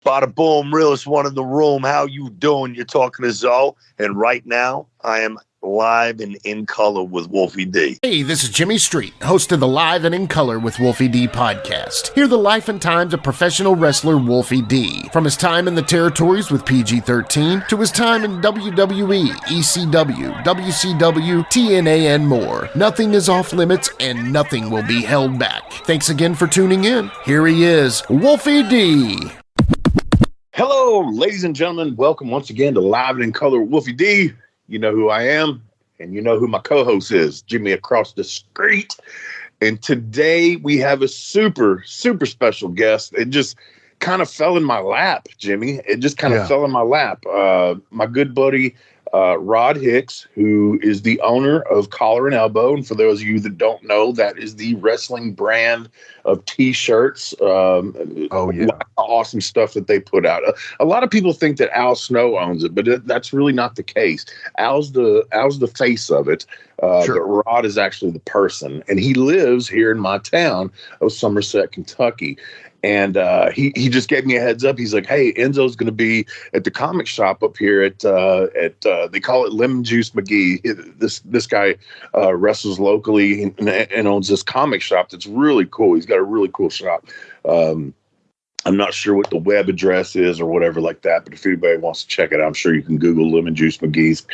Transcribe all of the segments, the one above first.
Bada Boom, realest one in the room. How you doing? You're talking to Zo, and right now I am live and in color with Wolfie D. Hey, this is Jimmy Street, host of the Live and in Color with Wolfie D podcast. Hear the life and times of professional wrestler Wolfie D, from his time in the territories with PG-13 to his time in WWE, ECW, WCW, TNA, and more. Nothing is off limits and nothing will be held back. Thanks again for tuning in. Here he is, Wolfie D. Hello, ladies and gentlemen. Welcome once again to Live and in Color with Wolfie D. You know who I am, and you know who my co-host is, Jimmy across the street. And today we have a super, super special guest. It just kind of fell in my lap, Jimmy. It just kind of fell in my lap. My good buddy, Rod Hicks, who is the owner of Collar and Elbow. And for those of you that don't know, that is the wrestling brand of T-shirts. Awesome stuff that they put out. A lot of people think that Al Snow owns it, but that's really not the case. Al's the face of it. But Rod is actually the person, and he lives here in my town of Somerset, Kentucky. And he just gave me a heads up. He's like, "Hey, Enzo's going to be at the comic shop up here at they call it Lemon Juice McGee. This guy wrestles locally and owns this comic shop that's really cool. He's got a really cool shop. I'm not sure what the web address is or whatever like that, but if anybody wants to check it out, I'm sure you can Google Lemon Juice McGee's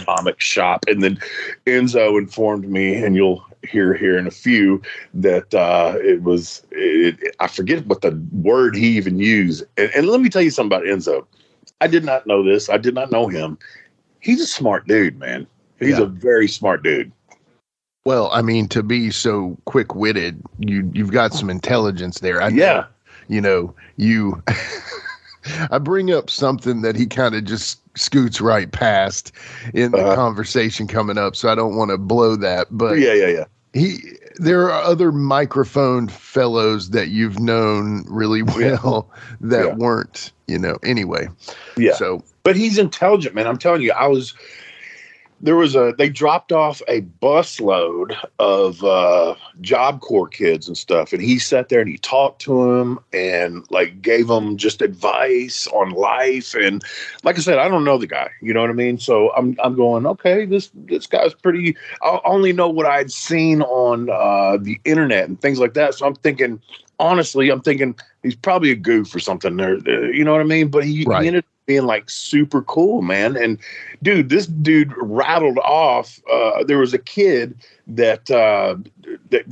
comic shop." And then Enzo informed me, and you'll hear here in a few, that I forget what the word he even used. And let me tell you something about Enzo. I did not know this. I did not know him. He's a smart dude, man. He's a very smart dude. Well, I mean, to be so quick-witted, you've got some intelligence there. I know, I bring up something that he kind of just scoots right past in the conversation coming up, so I don't want to blow that. But there are other microphone fellows that you've known really well that weren't, anyway. Yeah. So, but he's intelligent, man. I'm telling you, they dropped off a busload of Job Corps kids and stuff, and he sat there and he talked to them and like gave them just advice on life. And like I said, I don't know the guy, you know what I mean? So I'm going, okay, this guy's pretty. I only know what I'd seen on the internet and things like that. So I'm thinking he's probably a goof or something there, you know what I mean? But he ended up being like super cool, man. And dude, this dude rattled off. There was a kid that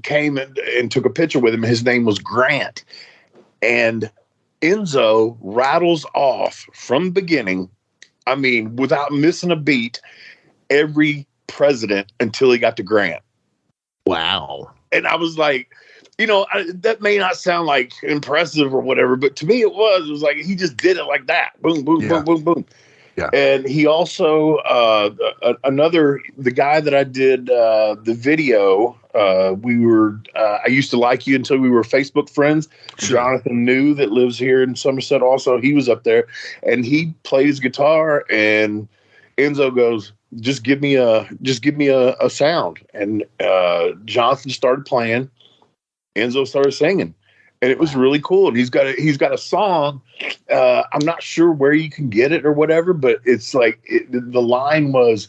came and took a picture with him. His name was Grant. And Enzo rattles off from the beginning, I mean, without missing a beat, every president until he got to Grant. Wow. And I was like, that may not sound like impressive or whatever, but to me it was like he just did it like that. Boom, boom, boom, boom, boom. Yeah. And he also, the guy that I did the video, I used to like you until we were Facebook friends. Sure. Jonathan New, that lives here in Somerset also, he was up there and he played his guitar, and Enzo goes, just give me a sound. And Jonathan started playing. Enzo started singing, and it was really cool. And he's got a song. I'm not sure where you can get it or whatever, but it's like the line was,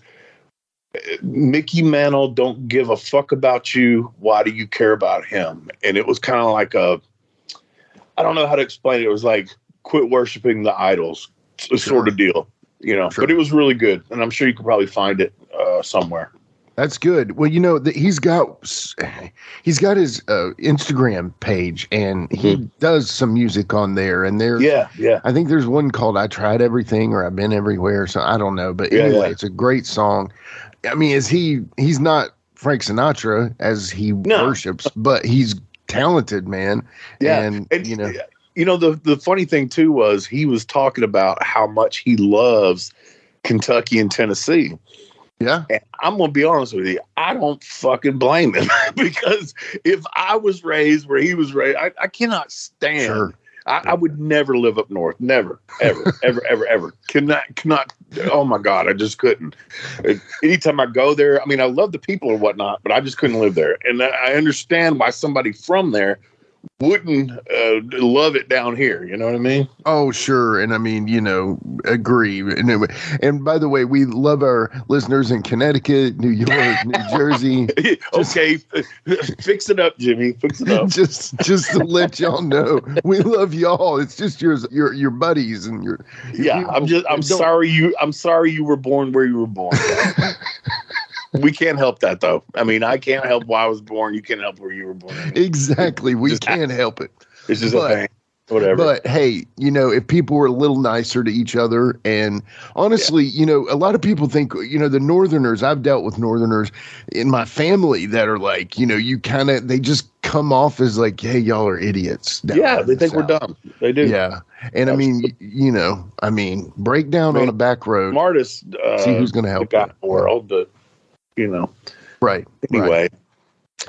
"Mickey Mantle don't give a fuck about you. Why do you care about him?" And it was kind of like I don't know how to explain it. It was like, quit worshiping the idols, sort of deal, Sure. But it was really good, and I'm sure you could probably find it somewhere. That's good. Well, he's got his Instagram page, and he does some music on there. And I think there's one called "I Tried Everything" or "I've Been Everywhere." So I don't know, but anyway, it's a great song. I mean, he's not Frank Sinatra as he worships, but he's talented, man. Yeah, and the funny thing too was he was talking about how much he loves Kentucky and Tennessee. Yeah. And I'm going to be honest with you. I don't fucking blame him because if I was raised where he was raised, I cannot stand. Sure. I would never live up north. Never, ever, ever, ever, ever. Cannot. Oh my God. I just couldn't. Anytime I go there, I mean, I love the people or whatnot, but I just couldn't live there. And I understand why somebody from there wouldn't love it down here. You know what I mean? Oh, sure. And I mean, agree. And by the way, we love our listeners in Connecticut, New York, New Jersey. Okay. Fix it up, Jimmy. Fix it up. just to let y'all know, we love y'all. It's just your buddies and your. Yeah. I'm sorry you were born where you were born. We can't help that, though. I mean, I can't help why I was born. You can't help where you were born. Exactly. We can't help it. It's just a thing. Whatever. But hey, if people were a little nicer to each other, and honestly, a lot of people think, the Northerners, I've dealt with Northerners in my family that are like, they just come off as like, hey, y'all are idiots. Yeah, they think we're dumb. They do. Yeah. And I mean, break down on a back road. Smartest, see who's going to help the guy in the world, but, Right.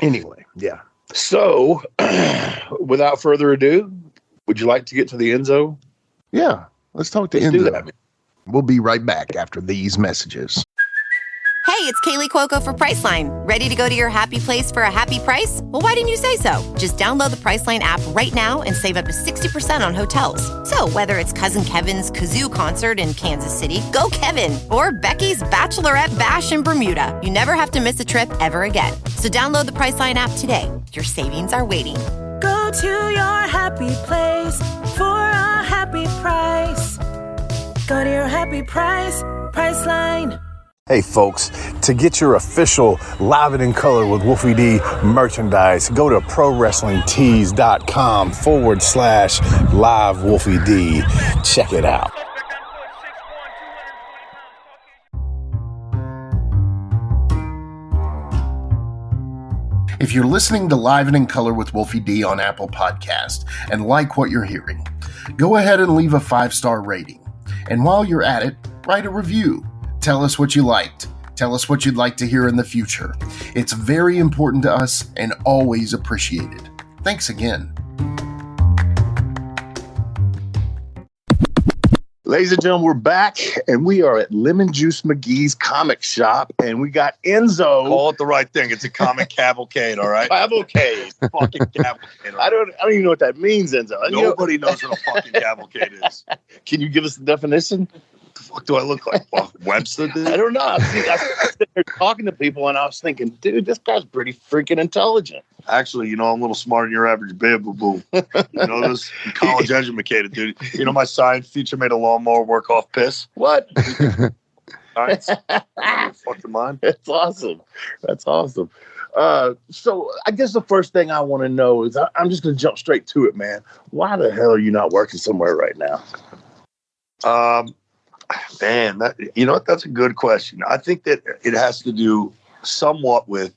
Anyway. Yeah. So, without further ado, would you like to get to the Enzo? Yeah, let's talk to Enzo. Do that. We'll be right back after these messages. Hey, it's Kaylee Cuoco for Priceline. Ready to go to your happy place for a happy price? Well, why didn't you say so? Just download the Priceline app right now and save up to 60% on hotels. So whether it's Cousin Kevin's Kazoo Concert in Kansas City, go Kevin, or Becky's Bachelorette Bash in Bermuda, you never have to miss a trip ever again. So download the Priceline app today. Your savings are waiting. Go to your happy place for a happy price. Go to your happy price, Priceline. Hey folks, to get your official Live It in Color with Wolfie D merchandise, go to prowrestlingtees.com/live Wolfie D. Check it out. If you're listening to Live It in Color with Wolfie D on Apple Podcast and like what you're hearing, go ahead and leave a 5-star rating. And while you're at it, write a review. Tell us what you liked. Tell us what you'd like to hear in the future. It's very important to us and always appreciated. Thanks again. Ladies and gentlemen, we're back, and we are at Lemon Juice McGee's comic shop, and we got Enzo. Call it the right thing. It's a comic cavalcade, all right? Cavalcade. Fucking cavalcade. I don't even know what that means, Enzo. Nobody knows what a fucking cavalcade is. Can you give us the definition? What the fuck do I look like? Webster did? I don't know. See, I was sitting there talking to people, and I was thinking, dude, this guy's pretty freaking intelligent. Actually, I'm a little smarter than your average boo. This college educated, dude. My science teacher made a lawnmower work off piss. What? Science? Fucking mind. That's awesome. So I guess the first thing I want to know is I'm just going to jump straight to it, man. Why the hell are you not working somewhere right now? Man, that's a good question. I think that it has to do somewhat with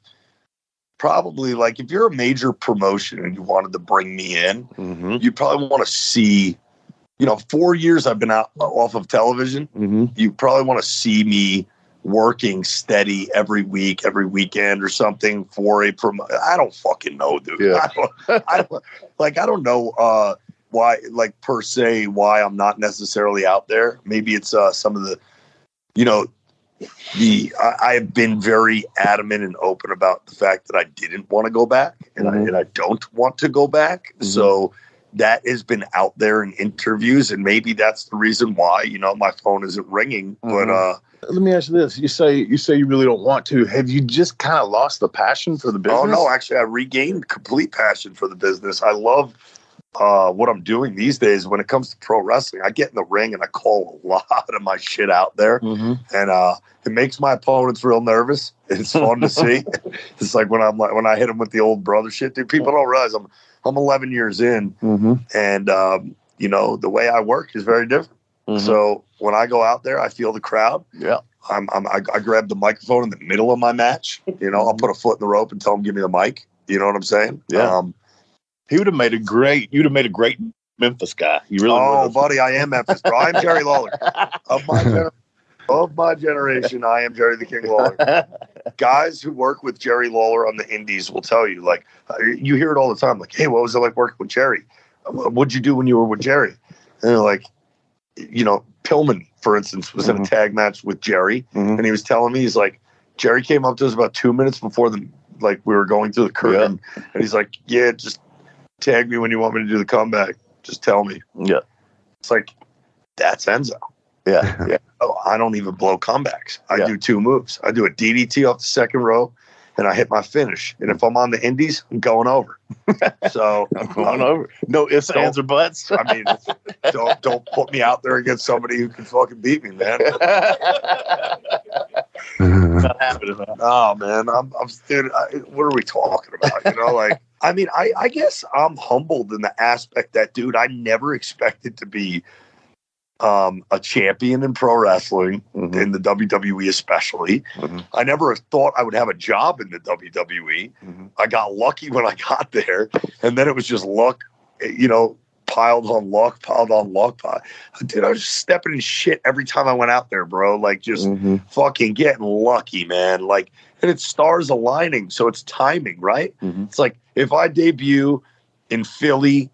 probably like if you're a major promotion and you wanted to bring me in, you probably want to see, 4 years I've been out off of television. You probably want to see me working steady every week, every weekend or something for a I don't fucking know, dude. Yeah. I don't know why, like per se, why I'm not necessarily out there. Maybe it's some of the, I have been very adamant and open about the fact that I didn't want to go back, and I don't want to go back. So that has been out there in interviews, and maybe that's the reason why my phone isn't ringing. But let me ask you this: you say you really don't want to. Have you just kind of lost the passion for the business? Oh no, actually, I regained complete passion for the business. I love what I'm doing these days. When it comes to pro wrestling, I get in the ring and I call a lot of my shit out there, and it makes my opponents real nervous. It's fun to see. It's like when I hit them with the old brother shit, dude. People don't realize I'm 11 years in, and the way I work is very different. So when I go out there, I feel the crowd. Yeah, I grab the microphone in the middle of my match. I'll put a foot in the rope and tell them give me the mic. You know what I'm saying? Yeah. You'd have made a great Memphis guy. You really would. Buddy, I am Memphis, bro. I am Jerry Lawler. Of my generation, I am Jerry the King Lawler. Guys who work with Jerry Lawler on the indies will tell you, like, you hear it all the time, like, hey, what was it like working with Jerry? What'd you do when you were with Jerry? And they're like, Pillman, for instance, was in a tag match with Jerry, and he was telling me, he's like, Jerry came up to us about 2 minutes before we were going through the curtain, and he's like, yeah, just tag me when you want me to do the comeback. Just tell me. Yeah. It's like, that's Enzo. Yeah. Yeah. Oh, I don't even blow comebacks. I do 2 moves. I do a DDT off the second row, and I hit my finish. And if I'm on the indies, I'm going over. So I'm going over. No ifs, ands, or buts. I mean, don't put me out there against somebody who can fucking beat me, man. Not happening, man. Oh man, I'm dude. What are we talking about? You know, like, I mean, I guess I'm humbled in the aspect that, dude, I never expected to be a champion in pro wrestling, in the WWE especially. I never thought I would have a job in the WWE. I got lucky when I got there, and then it was just luck, you know, piled on luck. Dude, I was just stepping in shit every time I went out there, bro. Like, just fucking getting lucky, man. Like, and it's stars aligning, so it's timing, right? It's like, if I debut in Philly,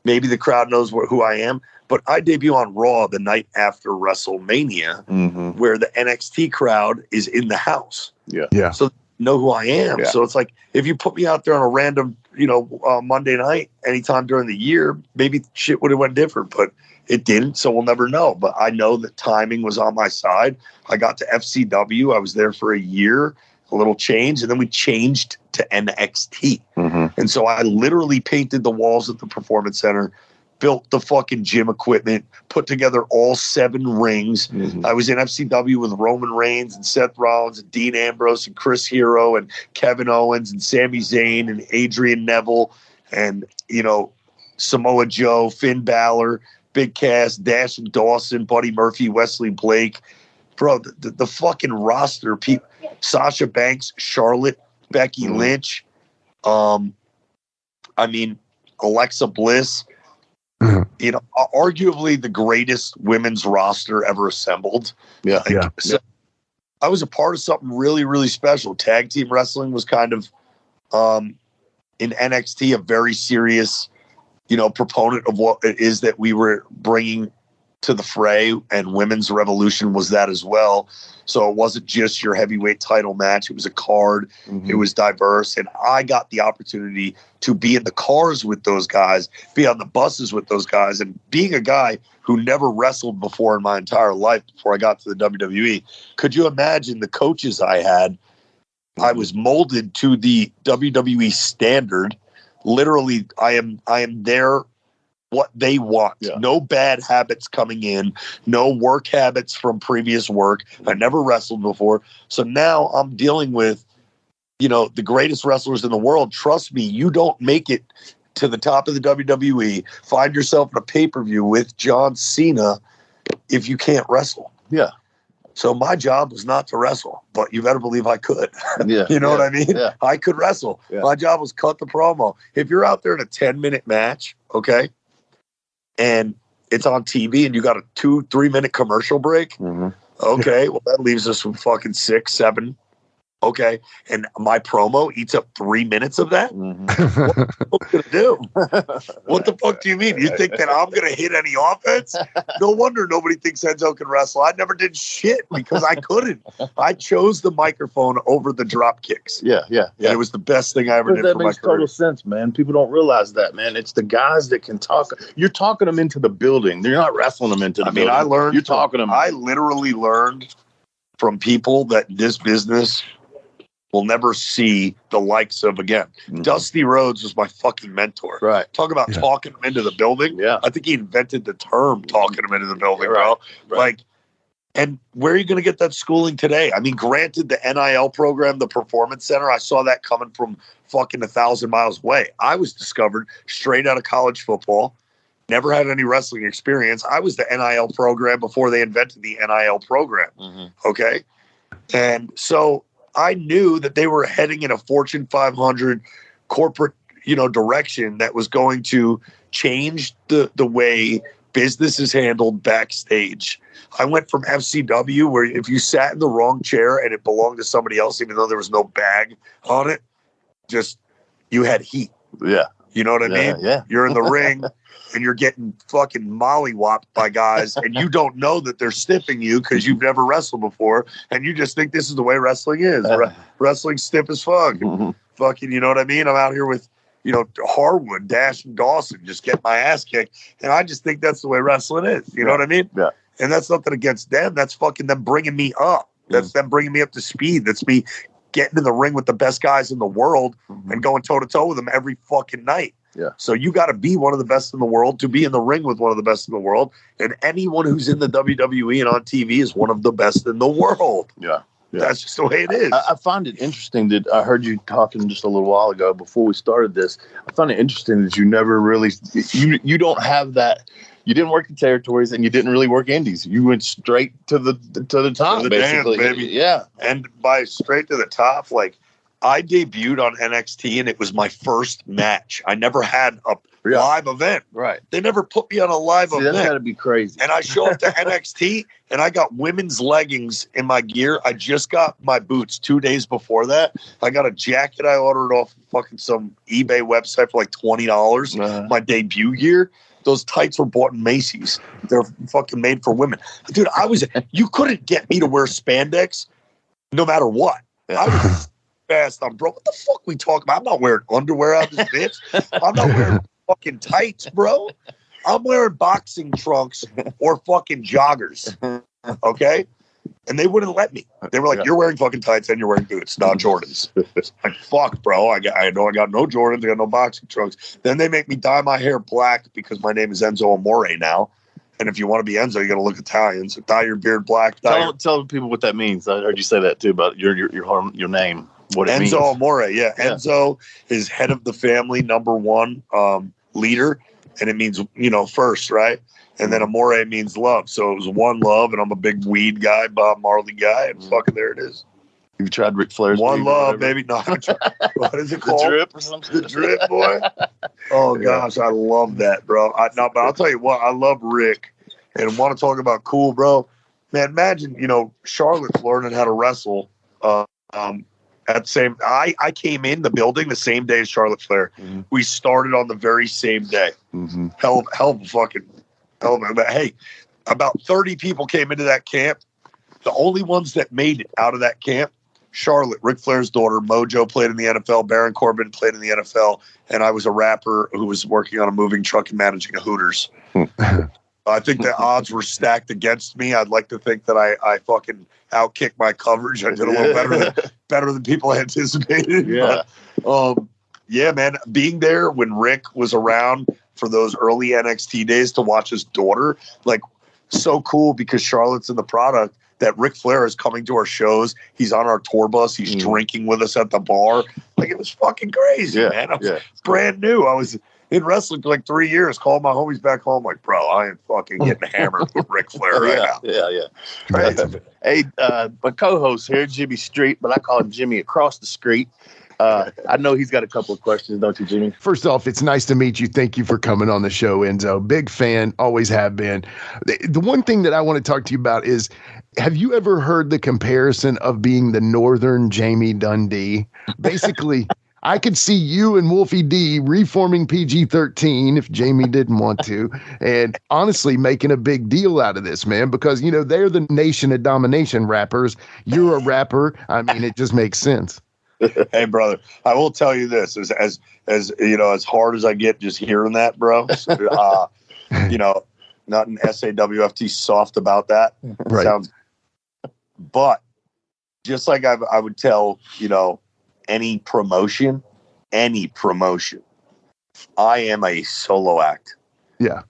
maybe the crowd knows who I am. But I debut on Raw the night after WrestleMania, where the NXT crowd is in the house. Yeah. So they know who I am. Yeah. So it's like, if you put me out there on a random, you know, Monday night, anytime during the year, maybe shit would have went different, but it didn't. So we'll never know. But I know that timing was on my side. I got to FCW. I was there for a year, a little change, and then we changed to NXT. And so I literally painted the walls at the Performance Center, built the fucking gym equipment, put together all 7 rings. I was in FCW with Roman Reigns and Seth Rollins and Dean Ambrose and Chris Hero and Kevin Owens and Sami Zayn and Adrian Neville and, you know, Samoa Joe, Finn Balor, Big Cass, Dash and Dawson, Buddy Murphy, Wesley Blake. Bro, the fucking roster, people, Sasha Banks, Charlotte, Becky Lynch, I mean, Alexa Bliss, you know, arguably the greatest women's roster ever assembled. So I was a part of something really, really special. Tag team wrestling was kind of, in NXT, a very serious, you know, proponent of what it is that we were bringing to the fray, and Women's Revolution was that as well. So it wasn't just your heavyweight title match. It was a card. It was diverse. And I got the opportunity to be in the cars with those guys, be on the buses with those guys. And being a guy who never wrestled before in my entire life before I got to the WWE, could you imagine the coaches I had? I was molded to the WWE standard. Literally, I am there what they want. No bad habits coming in, no work habits from previous work. I never wrestled before. So now I'm dealing with, you know, the greatest wrestlers in the world. Trust me, you don't make it to the top of the WWE, find yourself in a pay-per-view with John Cena if you can't wrestle. Yeah. So my job was not to wrestle, but you better believe I could. You know what I mean? Yeah. I could wrestle. My job was cut the promo. If you're out there in a 10-minute match, okay, and it's on TV and you got a 2-3 minute commercial break. Okay. Well, that leaves us with fucking 6, 7. Okay. And my promo eats up 3 minutes of that. What the fuck gonna do? What the fuck do you mean? You think that I'm going to hit any offense? No wonder nobody thinks Enzo can wrestle. I never did shit because I couldn't. I chose the microphone over the drop kicks. Yeah. And it was the best thing I ever did for my career. That makes total sense, man. People don't realize that, man. It's the guys that can talk. You're talking them into the building. You're not wrestling them into the building. I learned. You're talking them. I literally learned from people that this business will never see the likes of again. Dusty Rhodes was my fucking mentor. Right. Talk about talking him into the building. Yeah. I think he invented the term talking him into the building, bro. Like, and where are you going to get that schooling today? I mean, granted, the NIL program, the Performance Center, I saw that coming from fucking 1,000 miles away. I was discovered straight out of college football. Never had any wrestling experience. I was the NIL program before they invented the NIL program. Okay. And so I knew that they were heading in a Fortune 500 corporate, you know, direction that was going to change the way business is handled backstage. I went from FCW, where if you sat in the wrong chair and it belonged to somebody else, even though there was no bag on it, just you had heat. Yeah. You know what I mean? Yeah. You're in the ring and you're getting fucking mollywopped by guys and you don't know that they're stiffing you because you've never wrestled before and you just think this is the way wrestling is. Wrestling's stiff as fuck. Fucking, you know what I mean? I'm out here with Harwood, Dash, and Dawson, just get my ass kicked. And I just think that's the way wrestling is. You know what I mean? Yeah. And that's nothing against them. That's fucking them bringing me up. That's them bringing me up to speed. That's me getting in the ring with the best guys in the world and going toe-to-toe with them every fucking night. Yeah. So you got to be one of the best in the world to be in the ring with one of the best in the world. And anyone who's in the WWE and on TV is one of the best in the world. Yeah. Yeah. That's just the way it is. I find it interesting that I heard you talking just a little while ago before we started this. I find it interesting that you never really you don't have that. You didn't work the territories and you didn't really work indies. You went straight to the top, basically. Dance, baby. Yeah. And by straight to the top, like I debuted on NXT and it was my first match. I never had a live event. Right. They never put me on a live event. That's got to be crazy. And I show up to NXT and I got women's leggings in my gear. I just got my boots 2 days before that. I got a jacket I ordered off fucking some eBay website for like $20. My debut gear. Those tights were bought in Macy's. They're fucking made for women. Dude, you couldn't get me to wear spandex no matter what. I was fast. I'm broke. What the fuck we talking about? I'm not wearing underwear out of this bitch. I'm not wearing fucking tights, bro. I'm wearing boxing trunks or fucking joggers. Okay? And they wouldn't let me. They were like, you're wearing fucking tights and you're wearing boots, not Jordans. Like, fuck, bro. I know I got no Jordans. I got no boxing trunks. Then they make me dye my hair black because my name is Enzo Amore now. And if you want to be Enzo, you got to look Italian. So dye your beard black. Tell people what that means. I heard you say that too about your name. What it means. Enzo Amore, yeah. Enzo is head of the family, number one leader. And it means, first, right? And then Amore means love. So it was one love, and I'm a big weed guy, Bob Marley guy, and fucking there it is. You've tried Ric Flair's One love, baby. No, what is it called? The drip or something? The drip, boy. Oh, gosh, I love that, bro. But I'll tell you what, I love Rick and want to talk about cool, bro. Man, imagine, Charlotte learning how to wrestle at the same. I came in the building the same day as Charlotte Flair. Mm-hmm. We started on the very same day. Mm-hmm. Hell of a fucking. Hey, about 30 people came into that camp. The only ones that made it out of that camp, Charlotte, Ric Flair's daughter, Mojo played in the NFL, Baron Corbin played in the NFL, and I was a rapper who was working on a moving truck and managing a Hooters. I think the odds were stacked against me. I'd like to think that I fucking outkicked my coverage. I did a little better than people anticipated. Yeah. But, yeah, man, being there when Rick was around for those early NXT days to watch his daughter, like, so cool because Charlotte's in the product that Ric Flair is coming to our shows. He's on our tour bus. He's drinking with us at the bar. Like, it was fucking crazy, man. I was brand new. I was in wrestling for like 3 years, called my homies back home like, bro, I am fucking getting hammered with Ric Flair right now. Yeah. Crazy. Hey, my co-host here, Jimmy Street, but I call him Jimmy across the street. I know he's got a couple of questions, don't you, Jimmy? First off, it's nice to meet you. Thank you for coming on the show, Enzo. Big fan, always have been. The one thing that I want to talk to you about is, have you ever heard the comparison of being the Northern Jamie Dundee? Basically, I could see you and Wolfie D reforming PG-13 if Jamie didn't want to, and honestly making a big deal out of this, man, because, they're the Nation of Domination rappers. You're a rapper. I mean, it just makes sense. Hey, brother, I will tell you this: as as hard as I get just hearing that, bro. Nothing SAWFT soft about that. Right. Sounds, but just like I would tell any promotion, I am a solo act. Yeah.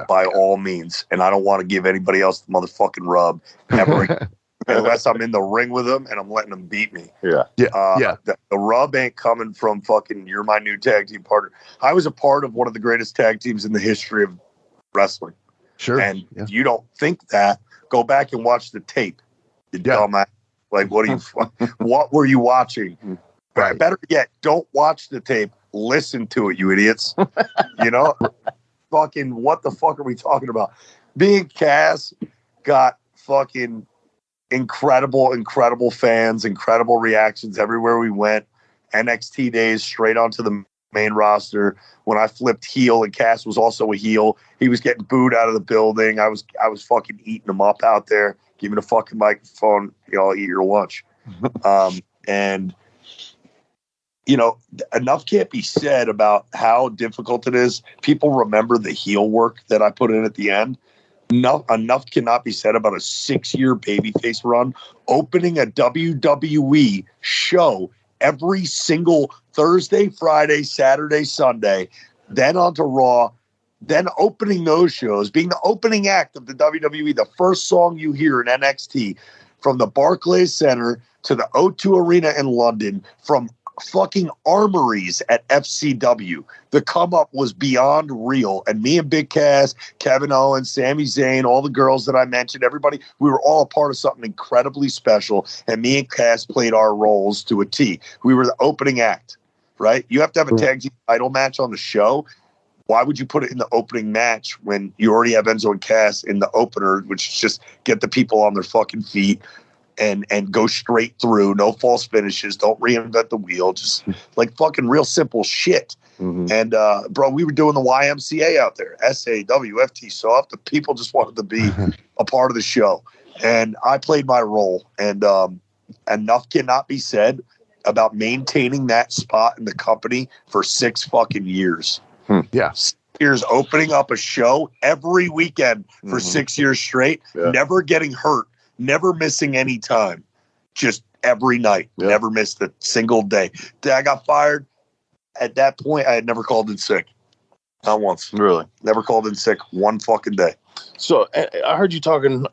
By all means, and I don't want to give anybody else the motherfucking rub ever. Unless I'm in the ring with them and I'm letting them beat me. Yeah. The rub ain't coming from fucking, you're my new tag team partner. I was a part of one of the greatest tag teams in the history of wrestling. Sure. And if you don't think that, go back and watch the tape. You dumbass. Like, what were you watching? Right. Better yet, don't watch the tape. Listen to it, you idiots. Fucking, what the fuck are we talking about? Being Cass got fucking incredible fans, incredible reactions everywhere we went. NXT days straight onto the main roster. When I flipped heel and Cass was also a heel, he was getting booed out of the building. I was fucking eating him up out there. Give me the fucking microphone, I'll eat your lunch. And enough can't be said about how difficult it is. People remember the heel work that I put in at the end. Enough cannot be said about a 6-year babyface run, opening a WWE show every single Thursday, Friday, Saturday, Sunday, then onto Raw, then opening those shows, being the opening act of the WWE, the first song you hear in NXT, from the Barclays Center to the O2 Arena in London, from fucking armories at FCW. The come up was beyond real. And me and Big Cass, Kevin Owens, Sami Zayn, all the girls that I mentioned, everybody, we were all a part of something incredibly special. And me and Cass played our roles to a T. We were the opening act, right? You have to have a tag team title match on the show. Why would you put it in the opening match when you already have Enzo and Cass in the opener, which is just get the people on their fucking feet and go straight through, no false finishes, don't reinvent the wheel, just like fucking real simple shit. Mm-hmm. And bro, we were doing the YMCA out there, SAWFT soft. The people just wanted to be a part of the show, and I played my role. And enough cannot be said about maintaining that spot in the company for 6 fucking years. Yeah. 6 years opening up a show every weekend for 6 years straight, never getting hurt, never missing any time, just every night, never missed a single day. I got fired. At that point, I had never called in sick. Not once. Really? Never called in sick one fucking day. So I heard you talking,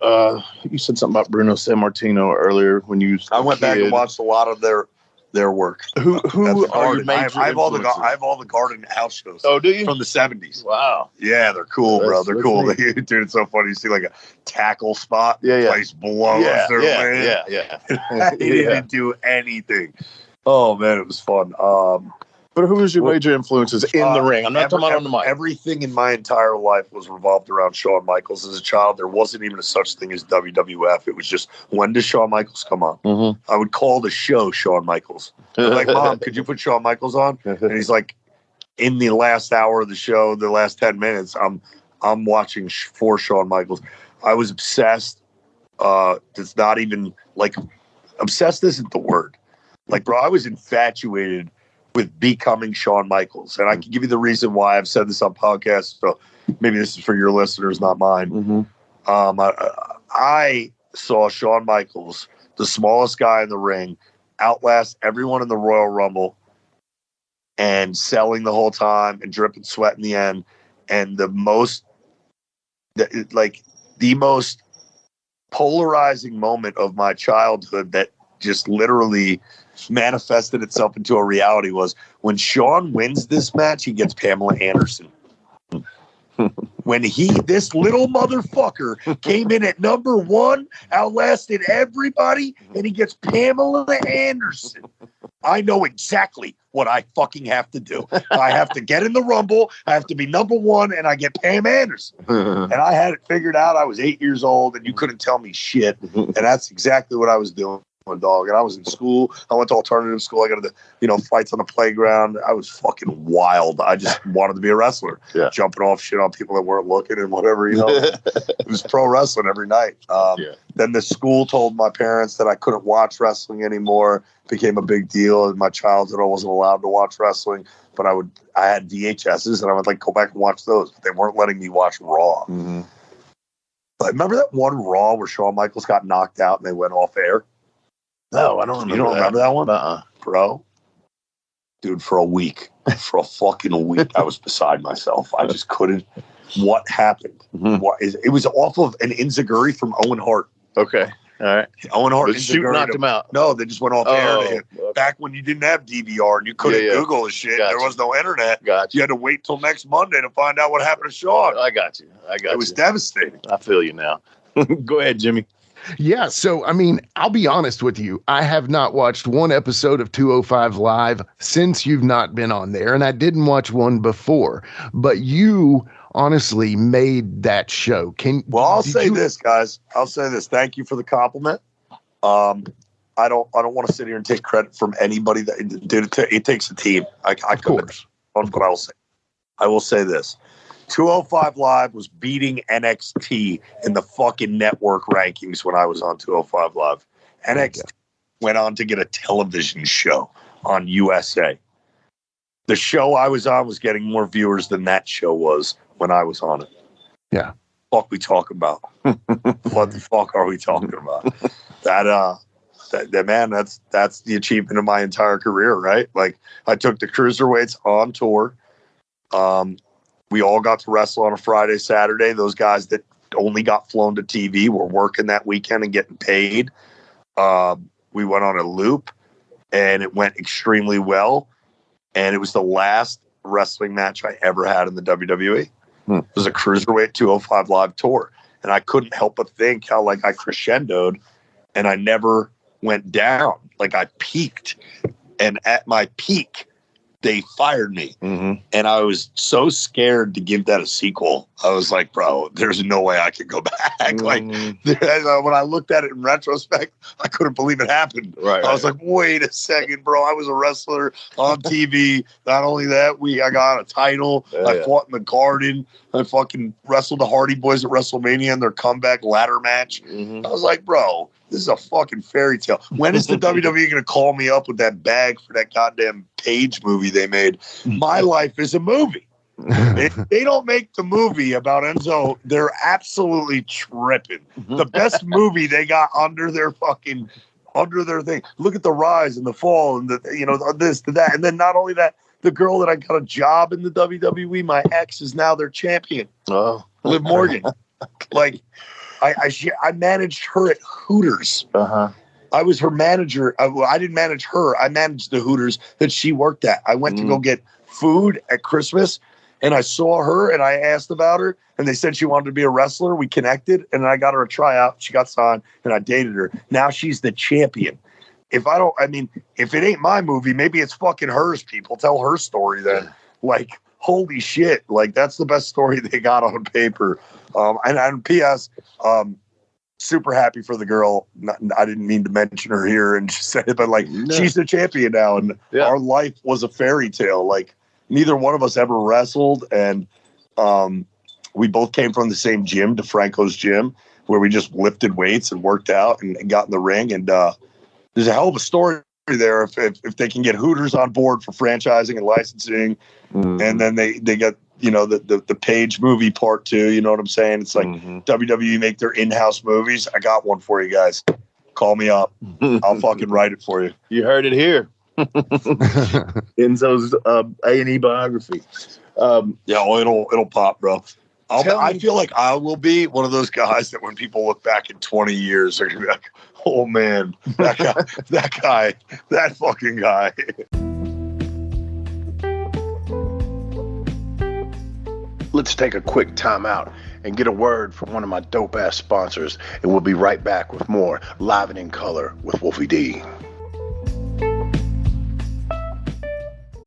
you said something about Bruno Sammartino earlier when you I went back and watched a lot of their work. Who are your major I have all the Garden house shows. Oh, do you? From the 70s. Wow. Yeah, they're cool, bro. They're cool. Dude, it's so funny. You see like a tackle spot. Yeah. Place blows their way. Yeah. I didn't do anything. Oh, man, it was fun. But who was your major influences in the ring? I'm not talking about on the mic. Everything in my entire life was revolved around Shawn Michaels. As a child, there wasn't even a such thing as WWF. It was just, when does Shawn Michaels come on? Mm-hmm. I would call the show Shawn Michaels. I'm like, Mom, could you put Shawn Michaels on? And he's like, in the last hour of the show, the last 10 minutes, I'm watching for Shawn Michaels. I was obsessed. It's not even like obsessed isn't the word. Like, bro, I was infatuated with becoming Shawn Michaels. And I can give you the reason why. I've said this on podcasts, so maybe this is for your listeners, not mine. Mm-hmm. I saw Shawn Michaels, the smallest guy in the ring, outlast everyone in the Royal Rumble and selling the whole time and dripping sweat in the end. And the most polarizing moment of my childhood that just literally manifested itself into a reality was when Shawn wins this match, he gets Pamela Anderson. When this little motherfucker came in at number 1, outlasted everybody, and he gets Pamela Anderson. I know exactly what I fucking have to do. I have to get in the Rumble, I have to be number 1, and I get Pam Anderson. And I had it figured out. I was 8 years old, and you couldn't tell me shit. And that's exactly what I was doing. Dog, and I was in school. I went to alternative school. I got to fights on the playground. I was fucking wild. I just wanted to be a wrestler, jumping off shit on people that weren't looking and whatever. It was pro wrestling every night. Then the school told my parents that I couldn't watch wrestling anymore. It became a big deal in my childhood. I wasn't allowed to watch wrestling, but I had VHSs and I would go back and watch those. But they weren't letting me watch Raw. Mm-hmm. But remember that one Raw where Shawn Michaels got knocked out and they went off air? No, I don't remember. You don't remember that one? Bro? Dude, for a fucking week, I was beside myself. I just couldn't. What happened? Mm-hmm. It was off of an enziguri from Owen Hart. Okay. All right. Owen Hart. The shoot knocked him out. No, they just went off air to him. Okay. Back when you didn't have DVR and you couldn't Google this shit. Gotcha. There was no internet. Gotcha. You had to wait till next Monday to find out what happened to Shawn. I got you. It was devastating. I feel you now. Go ahead, Jimmy. Yeah, so, I mean, I'll be honest with you. I have not watched one episode of 205 Live since you've not been on there, and I didn't watch one before. But you honestly made that show. I'll say this, guys. I'll say this. Thank you for the compliment. I don't want to sit here and take credit from anybody that did it. It takes a team. Of course. But I will say this. 205 Live was beating NXT in the fucking network rankings when I was on 205 Live. NXT went on to get a television show on USA. the show I was on was getting more viewers than that show was when I was on it. Yeah. What we talking about? What the fuck are we talking about? That man, that's the achievement of my entire career, right? Like, I took the cruiserweights on tour. We all got to wrestle on a Friday, Saturday. Those guys that only got flown to TV were working that weekend and getting paid. We went on a loop, and it went extremely well. And it was the last wrestling match I ever had in the WWE. It was a cruiserweight 205 live tour. And I couldn't help but think how, like, I crescendoed and I never went down. Like, I peaked. And at my peak, they fired me. And I was so scared to give that a sequel. I was like, bro, there's no way I can go back. Like, when I looked at it in retrospect, I couldn't believe it happened. I was like, wait a second, bro. I was a wrestler on TV. Not only that, I got a title. I fought in the Garden. I fucking wrestled the Hardy Boys at WrestleMania in their comeback ladder match. I was like, bro, this is a fucking fairy tale. When is the WWE going to call me up with that bag for that goddamn Page movie they made? My life is a movie. If they don't make the movie about Enzo, they're absolutely tripping. The best movie they got under their thing. Look at the rise and the fall and this to that. And then not only that, the girl that I got a job in the WWE, my ex, is now their champion. Oh, Liv Morgan. Like, I managed her at Hooters. I was her manager. I didn't manage her. I managed the Hooters that she worked at. I went to go get food at Christmas, and I saw her, and I asked about her, and they said she wanted to be a wrestler. We connected, and I got her a tryout. She got signed, and I dated her. Now she's the champion. If it ain't my movie, maybe it's fucking hers, people. Tell her story then. Like, holy shit. Like, that's the best story they got on paper. And P.S., super happy for the girl. I didn't mean to mention her here and just say it, but like, she's the champion now, and our life was a fairy tale. Like, neither one of us ever wrestled, and we both came from the same gym, DeFranco's gym, where we just lifted weights and worked out and got in the ring. And there's a hell of a story there if they can get Hooters on board for franchising and licensing, and then they get the Page movie part 2. You know what I'm saying? It's like WWE make their in-house movies. I got one for you guys. Call me up. I'll fucking write it for you. You heard it here. Enzo's A&E biography. It'll pop, bro. I feel like I will be one of those guys that when people look back in 20 years, they're gonna be like, "Oh man, that guy, that fucking guy." Let's take a quick time out and get a word from one of my dope-ass sponsors, and we'll be right back with more Live and in Color with Wolfie D.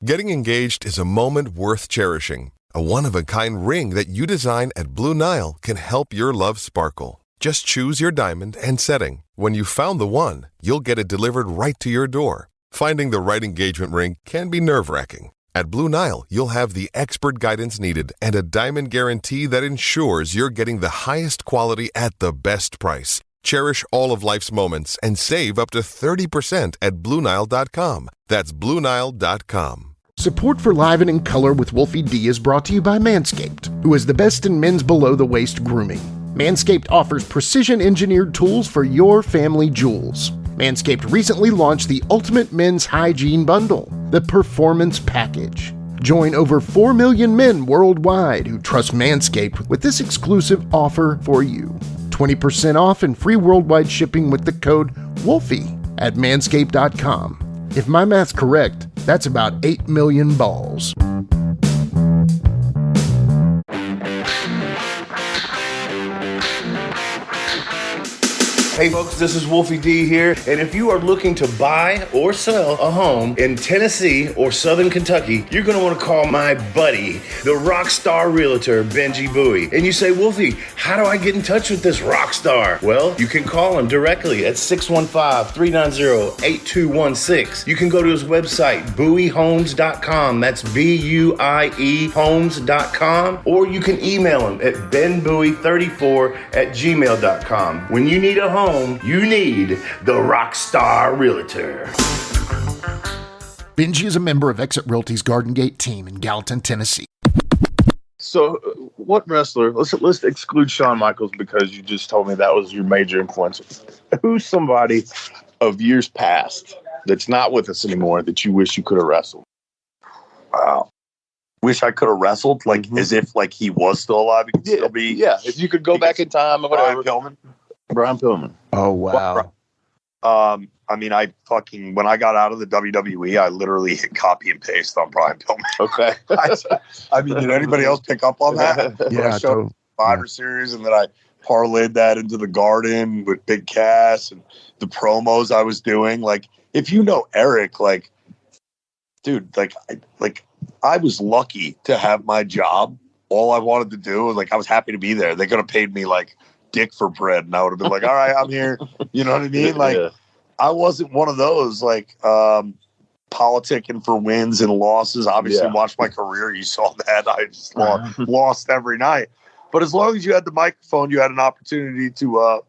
Getting engaged is a moment worth cherishing. A one-of-a-kind ring that you design at Blue Nile can help your love sparkle. Just choose your diamond and setting. When you've found the one, you'll get it delivered right to your door. Finding the right engagement ring can be nerve-wracking. At Blue Nile, you'll have the expert guidance needed and a diamond guarantee that ensures you're getting the highest quality at the best price. Cherish all of life's moments and save up to 30% at BlueNile.com. That's BlueNile.com. Support for Live and in Color with Wolfie D is brought to you by Manscaped, who is the best in men's below-the-waist grooming. Manscaped offers precision-engineered tools for your family jewels. Manscaped recently launched the Ultimate Men's Hygiene Bundle, the Performance Package. Join over 4 million men worldwide who trust Manscaped with this exclusive offer for you. 20% off and free worldwide shipping with the code WOLFIE at manscaped.com. If my math's correct, that's about 8 million balls. Hey folks, this is Wolfie D here, and if you are looking to buy or sell a home in Tennessee or Southern Kentucky, you're going to want to call my buddy, the rock star realtor, Benji Bowie. And you say, Wolfie, how do I get in touch with this rock star? Well, you can call him directly at 615-390-8216. You can go to his website, bowiehomes.com. That's B-U-I-E homes.com. Or you can email him at benbowie34@gmail.com. When you need a home, you need the Rockstar Realtor. Benji is a member of Exit Realty's Garden Gate team in Gallatin, Tennessee. So what wrestler, let's exclude Shawn Michaels because you just told me that was your major influence. Who's somebody of years past that's not with us anymore that you wish you could have wrestled? Wow. Wish I could have wrestled, like as if like he was still alive. He could still be. Yeah, if you could go back in time or whatever. Brian Pillman. Oh, wow. I mean, when I got out of the WWE, I literally hit copy and paste on Brian Pillman. Okay. I mean, did anybody else pick up on that? Yeah, I showed Survivor Series, and then I parlayed that into the Garden with Big Cass and the promos I was doing. Like, if you know Eric, like, dude, I was lucky to have my job. All I wanted to do was, like, I was happy to be there. They could have paid me like dick for bread, and I would have been like, all right, I'm here. You know what I mean? Like, I wasn't one of those, like, politicking for wins and losses. Obviously, watch my career. You saw that. I just lost every night. But as long as you had the microphone, you had an opportunity to,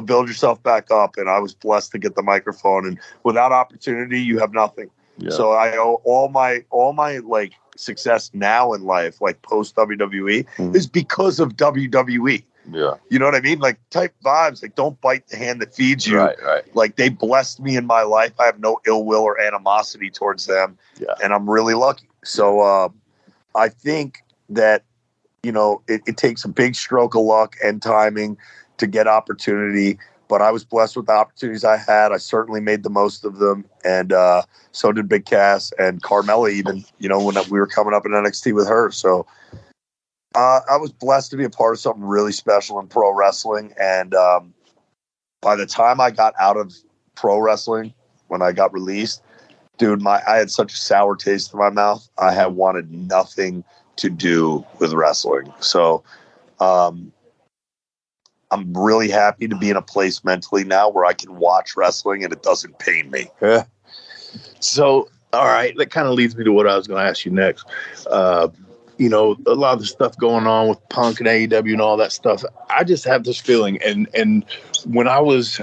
build yourself back up. And I was blessed to get the microphone. And without opportunity, you have nothing. Yeah. So I owe all my like success now in life, like post WWE, is because of WWE. Yeah. You know what I mean? Like, type vibes, like, don't bite the hand that feeds you. Right. Like, they blessed me in my life. I have no ill will or animosity towards them. Yeah. And I'm really lucky. So I think that, it takes a big stroke of luck and timing to get opportunity. But I was blessed with the opportunities I had. I certainly made the most of them. And so did Big Cass and Carmella even, when we were coming up in NXT with her. So I was blessed to be a part of something really special in pro wrestling. And by the time I got out of pro wrestling, when I got released, dude, I had such a sour taste in my mouth. I had wanted nothing to do with wrestling. So I'm really happy to be in a place mentally now where I can watch wrestling and it doesn't pain me. Yeah. So, all right, that kind of leads me to what I was going to ask you next. A lot of the stuff going on with Punk and AEW and all that stuff, I just have this feeling. And when I was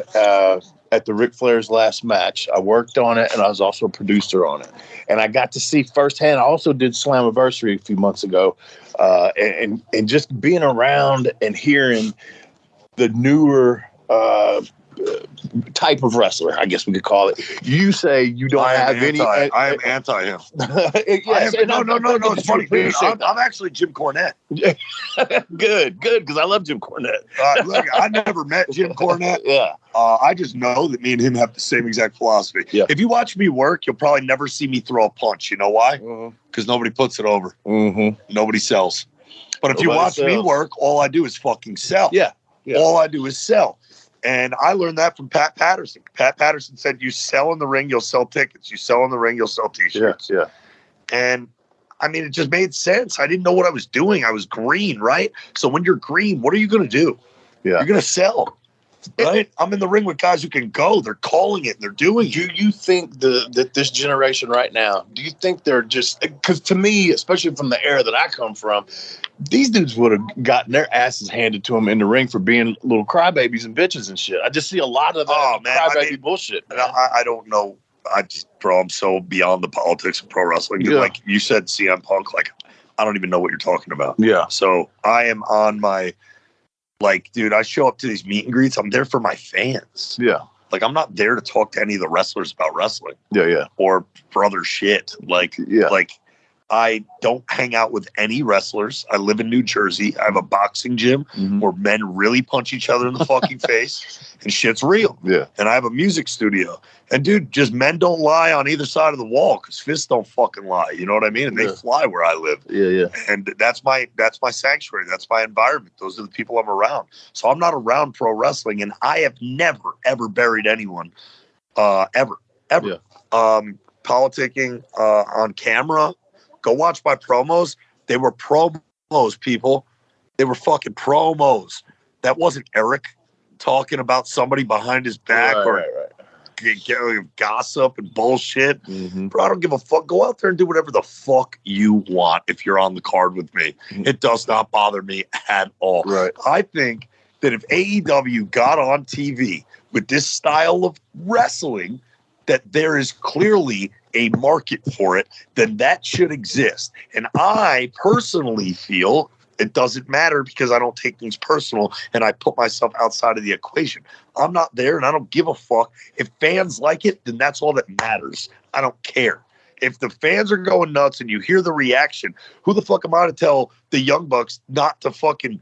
at the Ric Flair's last match, I worked on it, and I was also a producer on it. And I got to see firsthand. I also did Slammiversary a few months ago, and just being around and hearing the newer type of wrestler, I guess we could call it. You say you don't have any. I am anti him. Yes, no. It's funny. Dude, I'm actually Jim Cornette. Good, because I love Jim Cornette. Look, I never met Jim Cornette. Yeah. I just know that me and him have the same exact philosophy. Yeah. If you watch me work, you'll probably never see me throw a punch. You know why? Because nobody puts it over. Nobody sells. But if you watch me work, all I do is fucking sell. Yeah. All I do is sell. And I learned that from Pat Patterson. Pat Patterson said, you sell in the ring, you'll sell tickets. You sell in the ring, you'll sell T-shirts. Yeah. And, I mean, it just made sense. I didn't know what I was doing. I was green, right? So when you're green, what are you going to do? Yeah. You're going to sell, right? I'm in the ring with guys who can go. They're calling it. They're doing it. Do you think that this generation right now, do you think they're just – because to me, especially from the era that I come from, these dudes would have gotten their asses handed to them in the ring for being little crybabies and bitches and shit. I just see a lot of that crybaby bullshit. I don't know. I'm so beyond the politics of pro wrestling. Yeah. Like you said, CM Punk, like, I don't even know what you're talking about. Yeah. So I am on my, like, dude, I show up to these meet and greets. I'm there for my fans. Yeah. Like, I'm not there to talk to any of the wrestlers about wrestling. Yeah. Or for other shit. Like, I don't hang out with any wrestlers. I live in New Jersey. I have a boxing gym where men really punch each other in the fucking face and shit's real. Yeah. And I have a music studio. And dude, just men don't lie on either side of the wall because fists don't fucking lie. You know what I mean? And they fly where I live. Yeah. And that's my sanctuary. That's my environment. Those are the people I'm around. So I'm not around pro wrestling, and I have never, ever buried anyone. Ever. Yeah. Politicking on camera. Go watch my promos. They were promos, people. They were fucking promos. That wasn't Eric talking about somebody behind his back or gossip and bullshit. Bro, I don't give a fuck. Go out there and do whatever the fuck you want if you're on the card with me. It does not bother me at all. Right. I think that if AEW got on TV with this style of wrestling, that there is clearly a market for it, then that should exist. And I personally feel it doesn't matter because I don't take things personal and I put myself outside of the equation. I'm not there and I don't give a fuck. If fans like it, then that's all that matters. I don't care. If the fans are going nuts and you hear the reaction, who the fuck am I to tell the Young Bucks not to fucking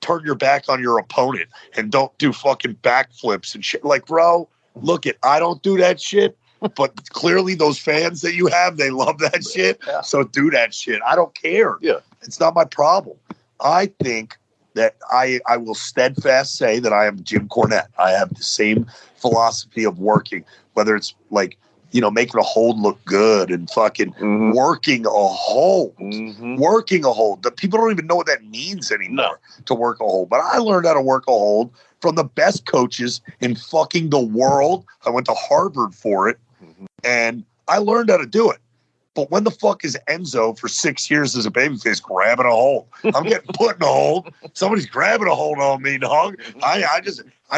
turn your back on your opponent and don't do fucking backflips and shit? Like, bro, look it, I don't do that shit, but clearly those fans that you have, they love that shit. Yeah. So do that shit. I don't care. Yeah. It's not my problem. I think that I will steadfast say that I am Jim Cornette. I have the same philosophy of working, whether it's like, you know, making a hold look good and fucking working a hold. Working a hold. The people don't even know what that means anymore to work a hold. But I learned how to work a hold from the best coaches in fucking the world. I went to Harvard for it, and I learned how to do it. But when the fuck is Enzo for 6 years as a babyface grabbing a hold? I'm getting put in a hold. Somebody's grabbing a hold on me, dog. I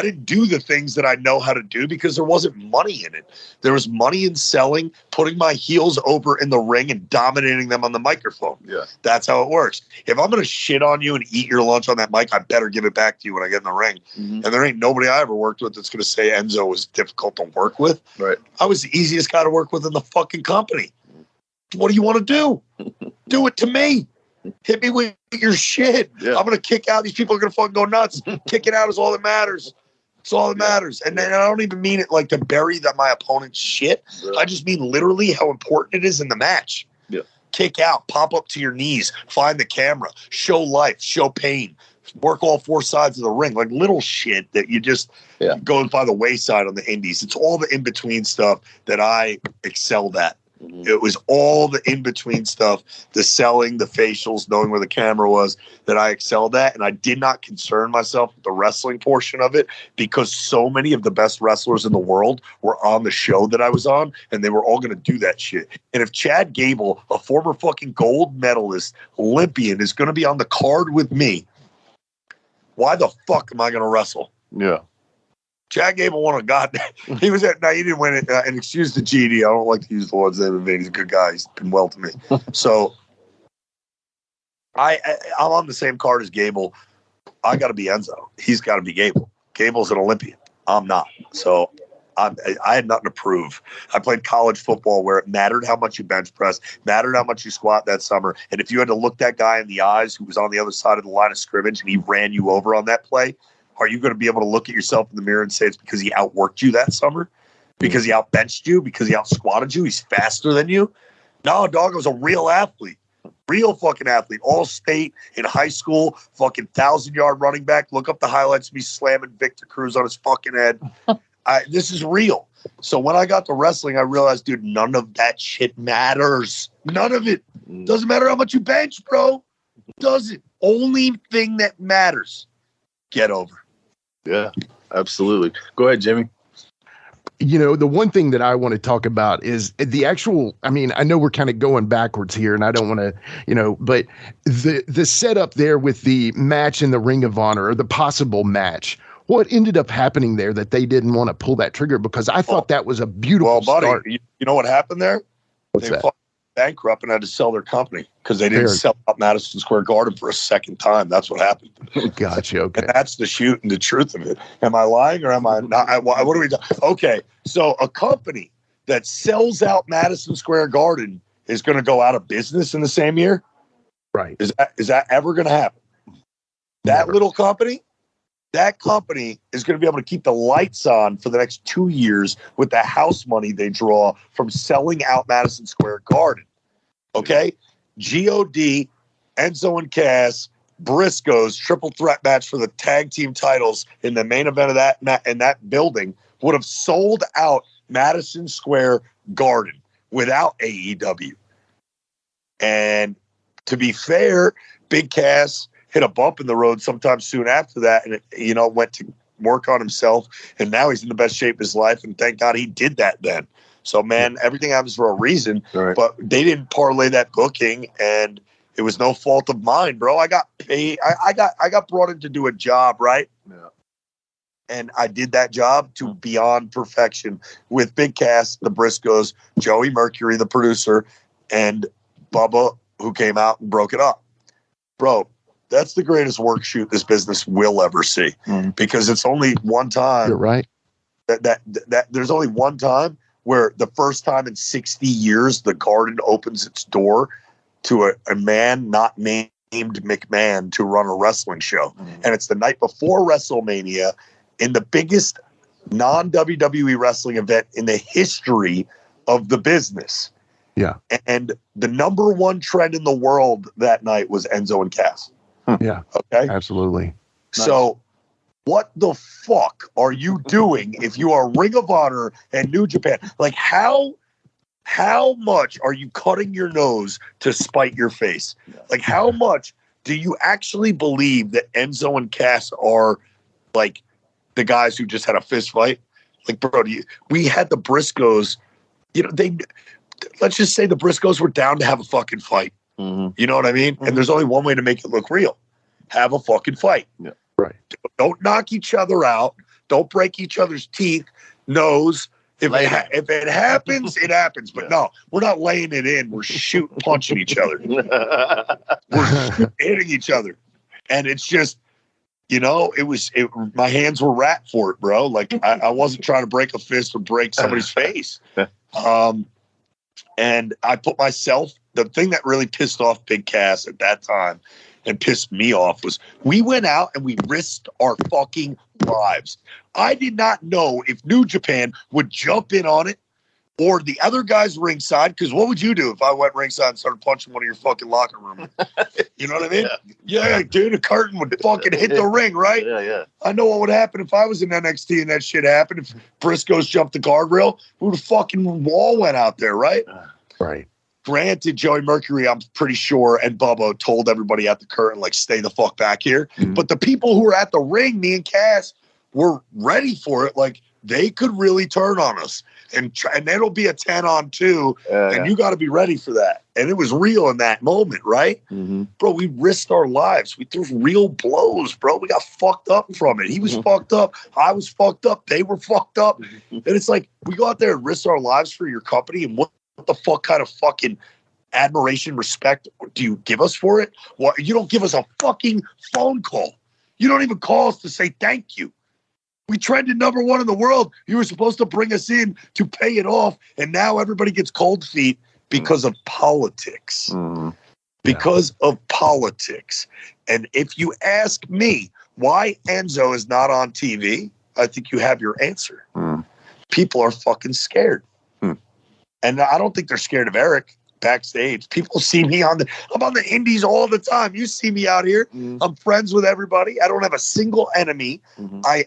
didn't do the things that I know how to do because there wasn't money in it. There was money in selling, putting my heels over in the ring and dominating them on the microphone. Yeah. That's how it works. If I'm going to shit on you and eat your lunch on that mic, I better give it back to you when I get in the ring. And there ain't nobody I ever worked with that's going to say Enzo was difficult to work with. Right. I was the easiest guy to work with in the fucking company. What do you want to do? Do it to me. Hit me with your shit. Yeah. I'm going to kick out. These people are going to fucking go nuts. Kick it out is all that matters. It's all that matters. And then I don't even mean it like to bury my opponent's shit. Yeah. I just mean literally how important it is in the match. Yeah. Kick out. Pop up to your knees. Find the camera. Show life. Show pain. Work all four sides of the ring. Like little shit that you just goes by the wayside on the indies. It's all the in-between stuff that I excelled at. It was all the in-between stuff, the selling, the facials, knowing where the camera was, that I excelled at. And I did not concern myself with the wrestling portion of it because so many of the best wrestlers in the world were on the show that I was on, and they were all going to do that shit. And if Chad Gable, a former fucking gold medalist, Olympian, is going to be on the card with me, why the fuck am I going to wrestle? Yeah. Chad Gable won a goddamn. He was at. Now he didn't win it. And excuse the GD. I don't like to use the Lord's name in vain. He's a good guy. He's been well to me. So I'm on the same card as Gable. I got to be Enzo. He's got to be Gable. Gable's an Olympian. I'm not. So I had nothing to prove. I played college football where it mattered how much you bench press, mattered how much you squat that summer. And if you had to look that guy in the eyes who was on the other side of the line of scrimmage and he ran you over on that play, are you going to be able to look at yourself in the mirror and say it's because he outworked you that summer? Because he outbenched you? Because he outsquatted you? He's faster than you? No, dog, I was a real athlete. Real fucking athlete. All state in high school, fucking 1,000-yard running back. Look up the highlights of me slamming Victor Cruz on his fucking head. This is real. So when I got to wrestling, I realized, dude, none of that shit matters. None of it. Doesn't matter how much you bench, bro. Doesn't. Only thing that matters. Get over. Yeah, absolutely. Go ahead, Jimmy. You know, the one thing that I want to talk about is the actual, I mean, I know we're kind of going backwards here and I don't want to, you know, but the setup there with the match in the Ring of Honor or the possible match, what ended up happening there that they didn't want to pull that trigger? Because I thought that was a beautiful start. You know what happened there? What's that? Bankrupt and had to sell their company because they didn't sell out Madison Square Garden for a second time. That's what happened. Gotcha. Okay. And that's the shoot and the truth of it. Am I lying or am I not? What are we doing? Okay. So a company that sells out Madison Square Garden is going to go out of business in the same year? Right. Is that ever going to happen? That little company? That company is going to be able to keep the lights on for the next 2 years with the house money they draw from selling out Madison Square Garden. Okay? GOD, Enzo and Cass, Briscoes, triple threat match for the tag team titles in the main event of that building would have sold out Madison Square Garden without AEW. And to be fair, Big Cass hit a bump in the road sometime soon after that, and it, went to work on himself, and now he's in the best shape of his life, and thank God he did that then. So, man, everything happens for a reason, but they didn't parlay that booking, and it was no fault of mine, bro. I got paid. I got brought in to do a job, right? Yeah. And I did that job to beyond perfection with Big Cass, the Briscoes, Joey Mercury, the producer, and Bubba, who came out and broke it up. Bro, that's the greatest work shoot this business will ever see, because it's only one time. You're right. That there's only one time where the first time in 60 years the Garden opens its door to a man not named McMahon to run a wrestling show. And it's the night before WrestleMania in the biggest non-WWE wrestling event in the history of the business. Yeah. And the number one trend in the world that night was Enzo and Cass. Yeah. Okay. Absolutely. So what the fuck are you doing if you are Ring of Honor and New Japan? Like how much are you cutting your nose to spite your face? Like how much do you actually believe that Enzo and Cass are like the guys who just had a fist fight? Like, bro, we had the Briscoes, let's just say the Briscoes were down to have a fucking fight. You know what I mean? And there's only one way to make it look real. Have a fucking fight. Yeah. Right. Don't knock each other out. Don't break each other's teeth, nose. If it happens, it happens. But no, we're not laying it in. We're punching each other. We're hitting each other. And it's just, my hands were wrapped for it, bro. Like I wasn't trying to break a fist or break somebody's face. And I put myself, the thing that really pissed off Big Cass at that time and pissed me off was we went out and we risked our fucking lives. I did not know if New Japan would jump in on it or the other guys ringside, because what would you do if I went ringside and started punching one of your fucking locker room? You know what I mean? Yeah, dude, a curtain would fucking hit the ring, right? Yeah. I know what would happen if I was in NXT and that shit happened. If Briscoes jumped the guardrail, who the fucking wall went out there, right? Right. Granted, Joey Mercury, I'm pretty sure, and Bubba told everybody at the curtain, like, stay the fuck back here. But the people who were at the ring, me and Cass, were ready for it. Like, they could really turn on us. And it'll be a 10-on-2, and you got to be ready for that. And it was real in that moment, right? Bro, we risked our lives. We threw real blows, bro. We got fucked up from it. He was fucked up. I was fucked up. They were fucked up. And it's like, we go out there and risk our lives for your company, and what the fuck kind of fucking admiration, respect do you give us for it? Well, you don't give us a fucking phone call. You don't even call us to say thank you. We trended #1 in the world. You were supposed to bring us in to pay it off, and now everybody gets cold feet because of politics. Because of politics. And if you ask me why Enzo is not on TV, I think you have your answer. People are fucking scared. And I don't think they're scared of Eric backstage. People see me I'm on the indies all the time. You see me out here. I'm friends with everybody. I don't have a single enemy. I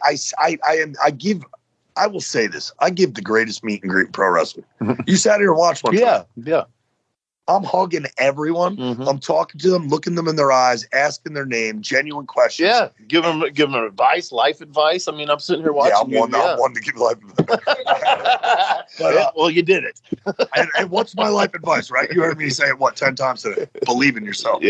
will say this. I give the greatest meet and greet in pro wrestling. You sat here and watched one. Yeah. I'm hugging everyone. I'm talking to them, looking them in their eyes, asking their name, genuine questions. Yeah, give them advice, life advice. I mean, I'm sitting here watching. I'm one to give life advice. But, well, you did it. and what's my life advice, right? You heard me say it, 10 times today? Believe in yourself.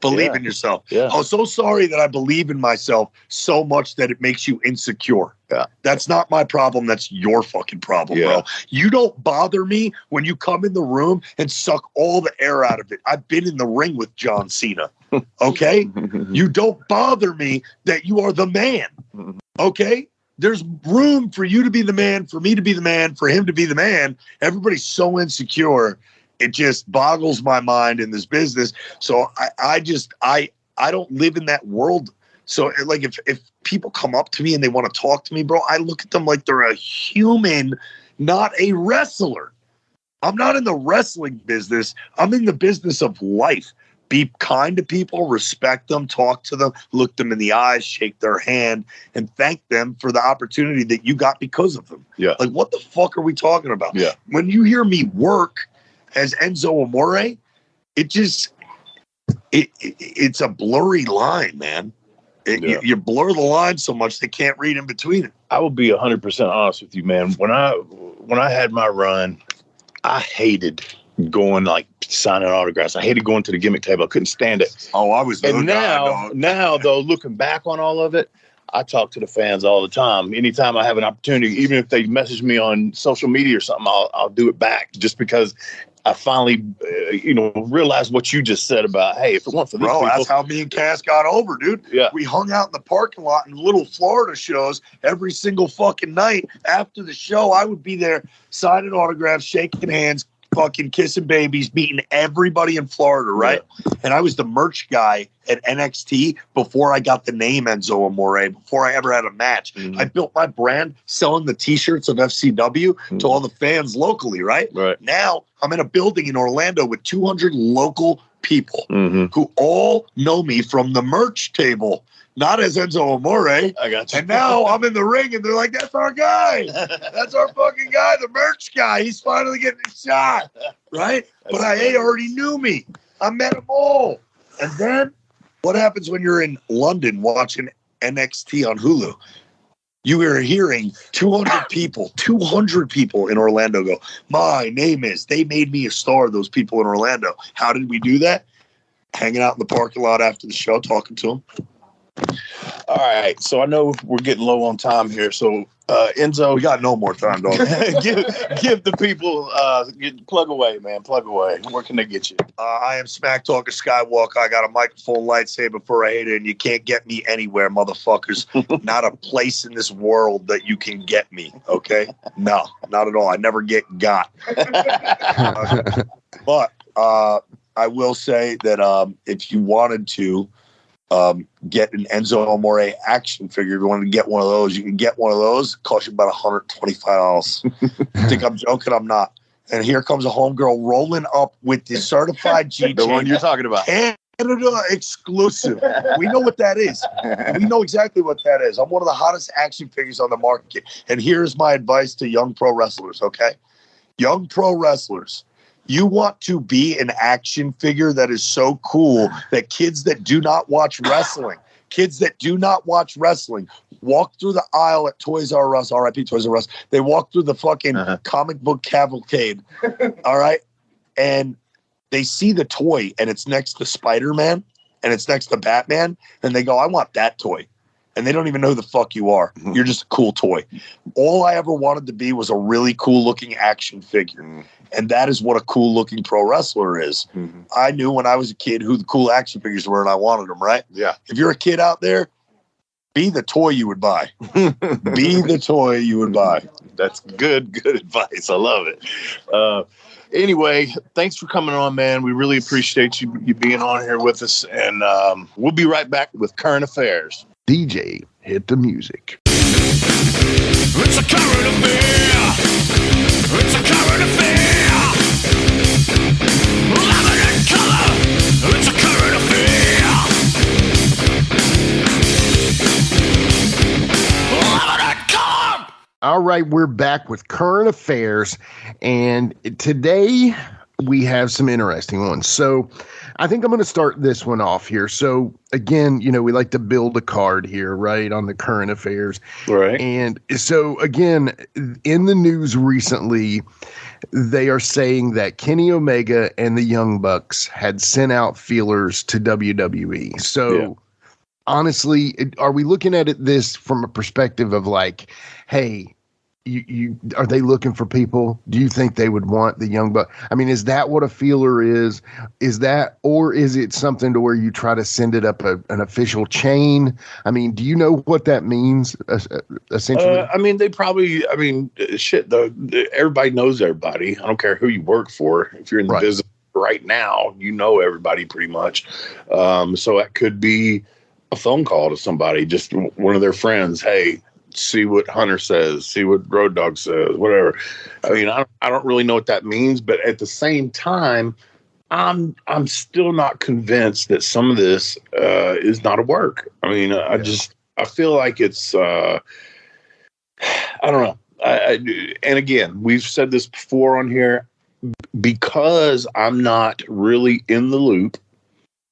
Believe in yourself. I'm so sorry that I believe in myself so much that it makes you insecure. That's not my problem. That's your fucking problem, bro. You don't bother me when you come in the room and suck all the air out of it. I've been in the ring with John Cena. Okay? You don't bother me that you are the man. Okay? There's room for you to be the man, for me to be the man, for him to be the man. Everybody's so insecure. It just boggles my mind in this business. So I don't live in that world. So like if people come up to me and they want to talk to me, bro, I look at them like they're a human, not a wrestler. I'm not in the wrestling business. I'm in the business of life. Be kind to people, respect them, talk to them, look them in the eyes, shake their hand, and thank them for the opportunity that you got because of them. Like, what the fuck are we talking about? When you hear me work as Enzo Amore, it's a blurry line, man. You blur the line so much they can't read in between it. I will be 100% honest with you, man. When I had my run, I hated going like signing autographs. I hated going to the gimmick table. I couldn't stand it. Oh, I was. And now though, looking back on all of it, I talk to the fans all the time. Anytime I have an opportunity, even if they message me on social media or something, I'll do it back just because I finally, realized what you just said about, hey, if it weren't for these people. That's how me and Cass got over, dude. Yeah. We hung out in the parking lot in little Florida shows every single fucking night. After the show, I would be there signing autographs, shaking hands, fucking kissing babies, meeting everybody in Florida, right? Yeah. And I was the merch guy at NXT before I got the name Enzo Amore, before I ever had a match. Mm-hmm. I built my brand selling the T-shirts of FCW to all the fans locally, right? Now I'm in a building in Orlando with 200 local people who all know me from the merch table. Not as Enzo Amore. I got you. And now I'm in the ring, and they're like, that's our guy. That's our fucking guy, the merch guy. He's finally getting a shot, right? But they already knew me. I met them all. And then what happens when you're in London watching NXT on Hulu? You are hearing 200 people in Orlando go, my name is, they made me a star, those people in Orlando. How did we do that? Hanging out in the parking lot after the show, talking to them. All right, so I know we're getting low on time here. So, Enzo, we got no more time, dog. give the people plug away, man. Plug away. Where can they get you? I am Smack Talker Skywalker. I got a microphone, lightsaber for a hater, and you can't get me anywhere, motherfuckers. Not a place in this world that you can get me. Okay, no, not at all. I never get got. But I will say that if you wanted to. Get an Enzo Amore action figure. If you want to get one of those, you can get one of those. It costs you about $125. Think I'm joking? I'm not. And here comes a homegirl rolling up with the certified G chain. The one you're talking about. Canada exclusive. We know what that is. We know exactly what that is. I'm one of the hottest action figures on the market. And here's my advice to young pro wrestlers, okay? Young pro wrestlers. You want to be an action figure that is so cool that kids that do not watch wrestling, walk through the aisle at Toys R Us, RIP Toys R Us. They walk through the fucking comic book cavalcade, all right? And they see the toy, and it's next to Spider-Man, and it's next to Batman, and they go, I want that toy. And they don't even know who the fuck you are. You're just a cool toy. All I ever wanted to be was a really cool-looking action figure. And that is what a cool-looking pro wrestler is. I knew when I was a kid who the cool action figures were, and I wanted them, right? Yeah. If you're a kid out there, be the toy you would buy. Be the toy you would buy. That's good advice. I love it. Anyway, thanks for coming on, man. We really appreciate you being on here with us. And we'll be right back with Current Affairs. DJ, hit the music. It's a current affair. It's a current affair. Love it in color. It's a current affair. Love it in color. All right, we're back with Current Affairs, and today we have some interesting ones. So I think I'm going to start this one off here. So again, we like to build a card here, right, on the current affairs. Right. And so again, in the news recently, they are saying that Kenny Omega and the Young Bucks had sent out feelers to WWE. So honestly, are we looking at this from a perspective of like, hey, you are they looking for people? Do you think they would want the Young Bucks? I mean, is that what a feeler is? Is that, or is it something to where you try to send it up an official chain? I mean, do you know what that means essentially? I mean, they probably, shit, everybody knows everybody. I don't care who you work for. If you're in the business right now, you know everybody pretty much. So that could be a phone call to somebody, just one of their friends. Hey, see what Hunter says, see what Road Dogg says, whatever. I mean, I don't really know what that means, but at the same time, I'm still not convinced that some of this is not a work. I mean, I feel like it's, I don't know. And again, we've said this before on here, because I'm not really in the loop.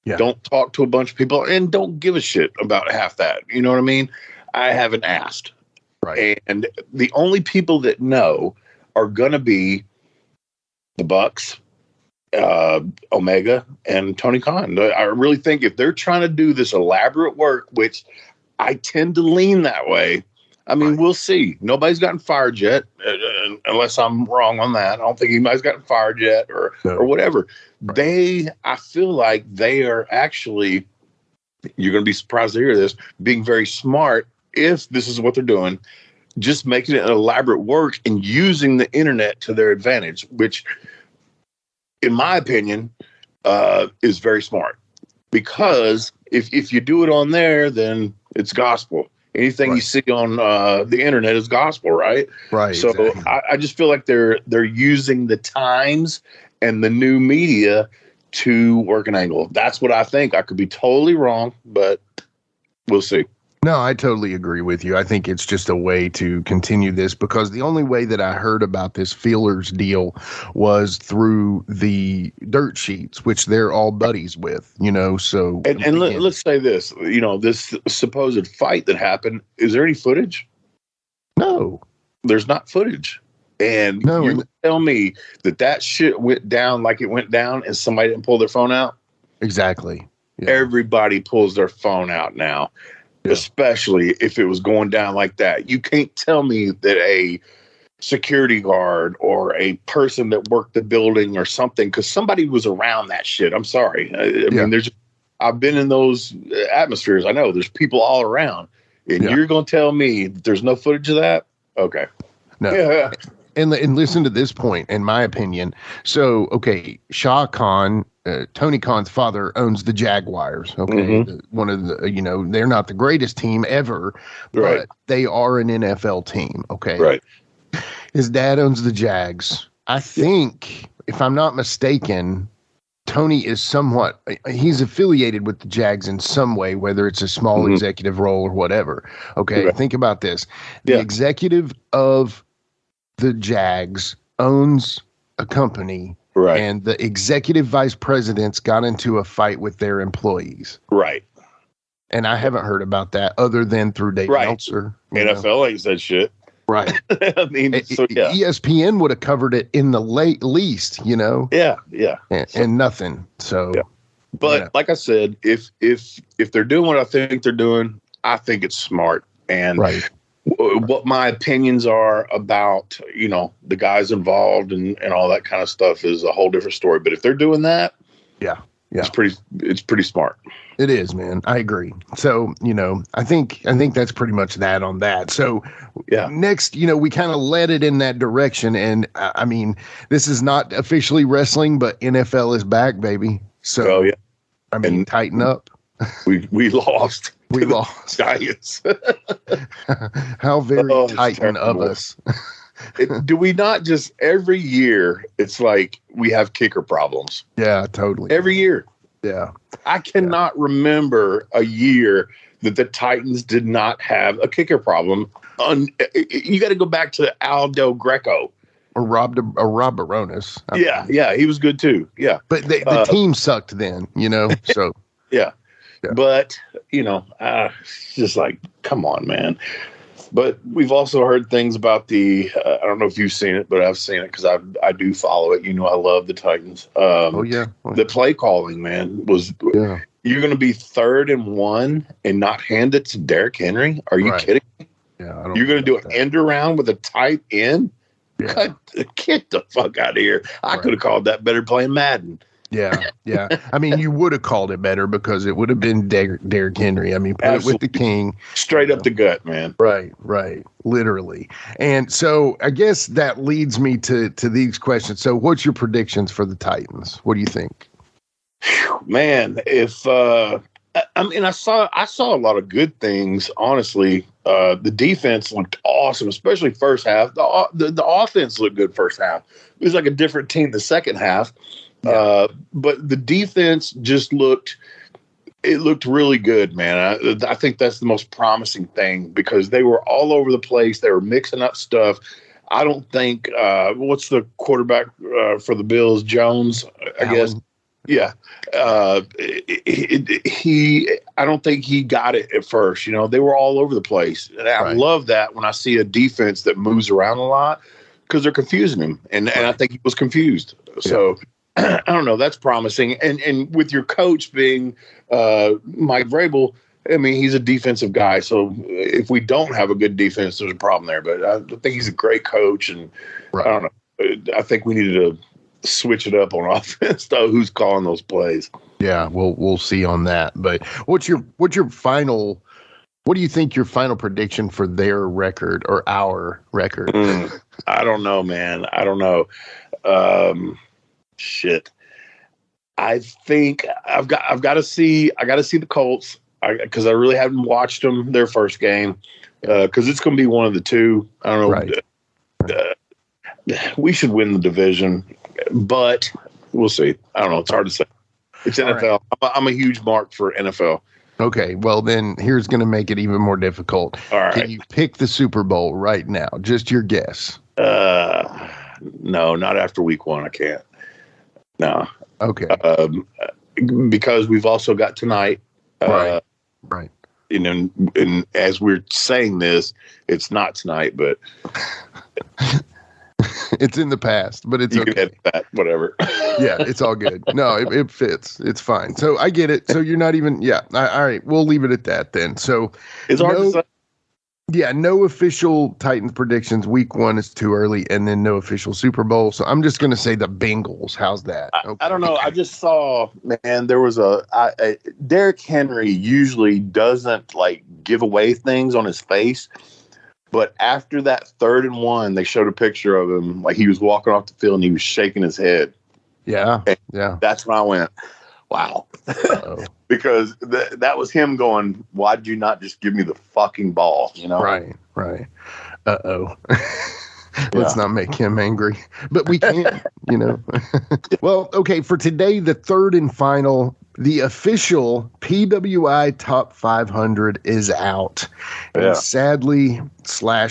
Yeah. Don't talk to a bunch of people and don't give a shit about half that. You know what I mean? I haven't asked. Right. And the only people that know are going to be the Bucks, Omega, and Tony Khan. I really think if they're trying to do this elaborate work, which I tend to lean that way. I mean, we'll see. Nobody's gotten fired yet, unless I'm wrong on that. I don't think anybody's gotten fired yet or whatever. Right. I feel like they are actually, you're going to be surprised to hear this, being very smart if this is what they're doing, just making it an elaborate work and using the internet to their advantage, which, in my opinion, is very smart. Because if you do it on there, then it's gospel. Anything you see on the internet is gospel, right? Right. So exactly. I just feel like they're using the times and the new media to work an angle. That's what I think. I could be totally wrong, but we'll see. No, I totally agree with you. I think it's just a way to continue this, because the only way that I heard about this Feelers deal was through the dirt sheets, which they're all buddies with, so. And let's say this, this supposed fight that happened, is there any footage? No. There's not footage. And you tell me that shit went down like it went down and somebody didn't pull their phone out? Exactly. Yeah. Everybody pulls their phone out now. Yeah. Especially if it was going down like that. You can't tell me that a security guard or a person that worked the building or something, because somebody was around that shit. I'm sorry. I mean, I've been in those atmospheres. I know there's people all around, and you're going to tell me that there's no footage of that? Okay. No. Yeah. And listen to this point, in my opinion. So, okay, Shah Khan, Tony Khan's father, owns the Jaguars. Okay, one of the, they're not the greatest team ever, but they are an NFL team. Okay, right. His dad owns the Jags. I think, if I'm not mistaken, Tony is he's affiliated with the Jags in some way, whether it's a small executive role or whatever. Okay, think about this: the executive of the Jags owns a company, and the executive vice presidents got into a fight with their employees. Right. And I haven't heard about that other than through Dave Meltzer. NFL ain't said shit. Right. I mean, ESPN would have covered it in the least, Yeah, yeah. And nothing. So, but like I said, if they're doing what I think they're doing, I think it's smart. And what my opinions are about, the guys involved and all that kind of stuff is a whole different story. But if they're doing that, it's pretty smart. It is, man. I agree. So, I think that's pretty much that on that. So next, we kind of led it in that direction. And I mean, this is not officially wrestling, but NFL is back, baby. So, I mean, tighten up. We lost. We lost. Giants. How very titan of us. Do we not just every year? It's like we have kicker problems. Yeah, totally. Every year. Yeah. I cannot remember a year that the Titans did not have a kicker problem. You got to go back to Aldo Greco. Or Rob Baronis. Yeah, he was good too. Yeah. But the team sucked then, so. Yeah. But, just like, come on, man. But we've also heard things about I don't know if you've seen it, but I've seen it because I do follow it. I love the Titans. The play calling, man, was you're going to be 3rd and 1 and not hand it to Derrick Henry? Are you kidding me? Yeah, you're going to do an end around with a tight end? Yeah. Get the fuck out of here. I could have called that better playing Madden. Yeah. I mean, you would have called it better because it would have been Derrick Henry. I mean, put it with the king. Straight up the gut, man. Right. Literally. And so I guess that leads me to these questions. So what's your predictions for the Titans? What do you think? Man, if I saw a lot of good things, honestly. The defense looked awesome, especially first half. The offense looked good first half. It was like a different team the second half. But the defense just looked really good, man. I think that's the most promising thing because they were all over the place. They were mixing up stuff. I don't think what's the quarterback for the Bills? Jones, I guess. Yeah. I don't think he got it at first. They were all over the place. And I love that when I see a defense that moves around a lot because they're confusing him. And I think he was confused. So I don't know. That's promising. And with your coach being Mike Vrabel, I mean, he's a defensive guy, so if we don't have a good defense, there's a problem there. But I think he's a great coach, and I don't know. I think we needed to switch it up on offense, though. Who's calling those plays? Yeah, we'll see on that. But what's your final? What do you think your final prediction for their record or our record? I don't know, man. I don't know. Shit. I think I've got to see. I got to see the Colts because I really haven't watched them their first game because it's going to be one of the two. I don't know. Right. We should win the division, but we'll see. I don't know. It's hard to say. It's NFL. Right. I'm a huge mark for NFL. Okay, well then here's going to make it even more difficult. All right. Can you pick the Super Bowl right now? Just your guess. No, not after week 1. I can't. No. Okay. Because we've also got tonight. Right. And as we're saying this, it's not tonight, but it's in the past, but it's okay. That, whatever. Yeah, it's all good. No, it fits. It's fine. So I get it. So you're not even. Yeah. All right. We'll leave it at that then. So it's hard to say. Yeah, no official Titans predictions. Week 1 is too early, and then no official Super Bowl. So I'm just going to say the Bengals. How's that? Okay. I don't know. I just saw, man, there was Derrick Henry usually doesn't like give away things on his face. But after that 3rd and 1, they showed a picture of him. Like he was walking off the field and he was shaking his head. Yeah. And yeah. That's when I went, wow. Because that was him going, why did you not just give me the fucking ball? You know? Right. Uh-oh. Let's not make him angry. But we can't, you know. Well, okay, for today, the third and final, the official PWI Top 500 is out. Yeah. And sadly,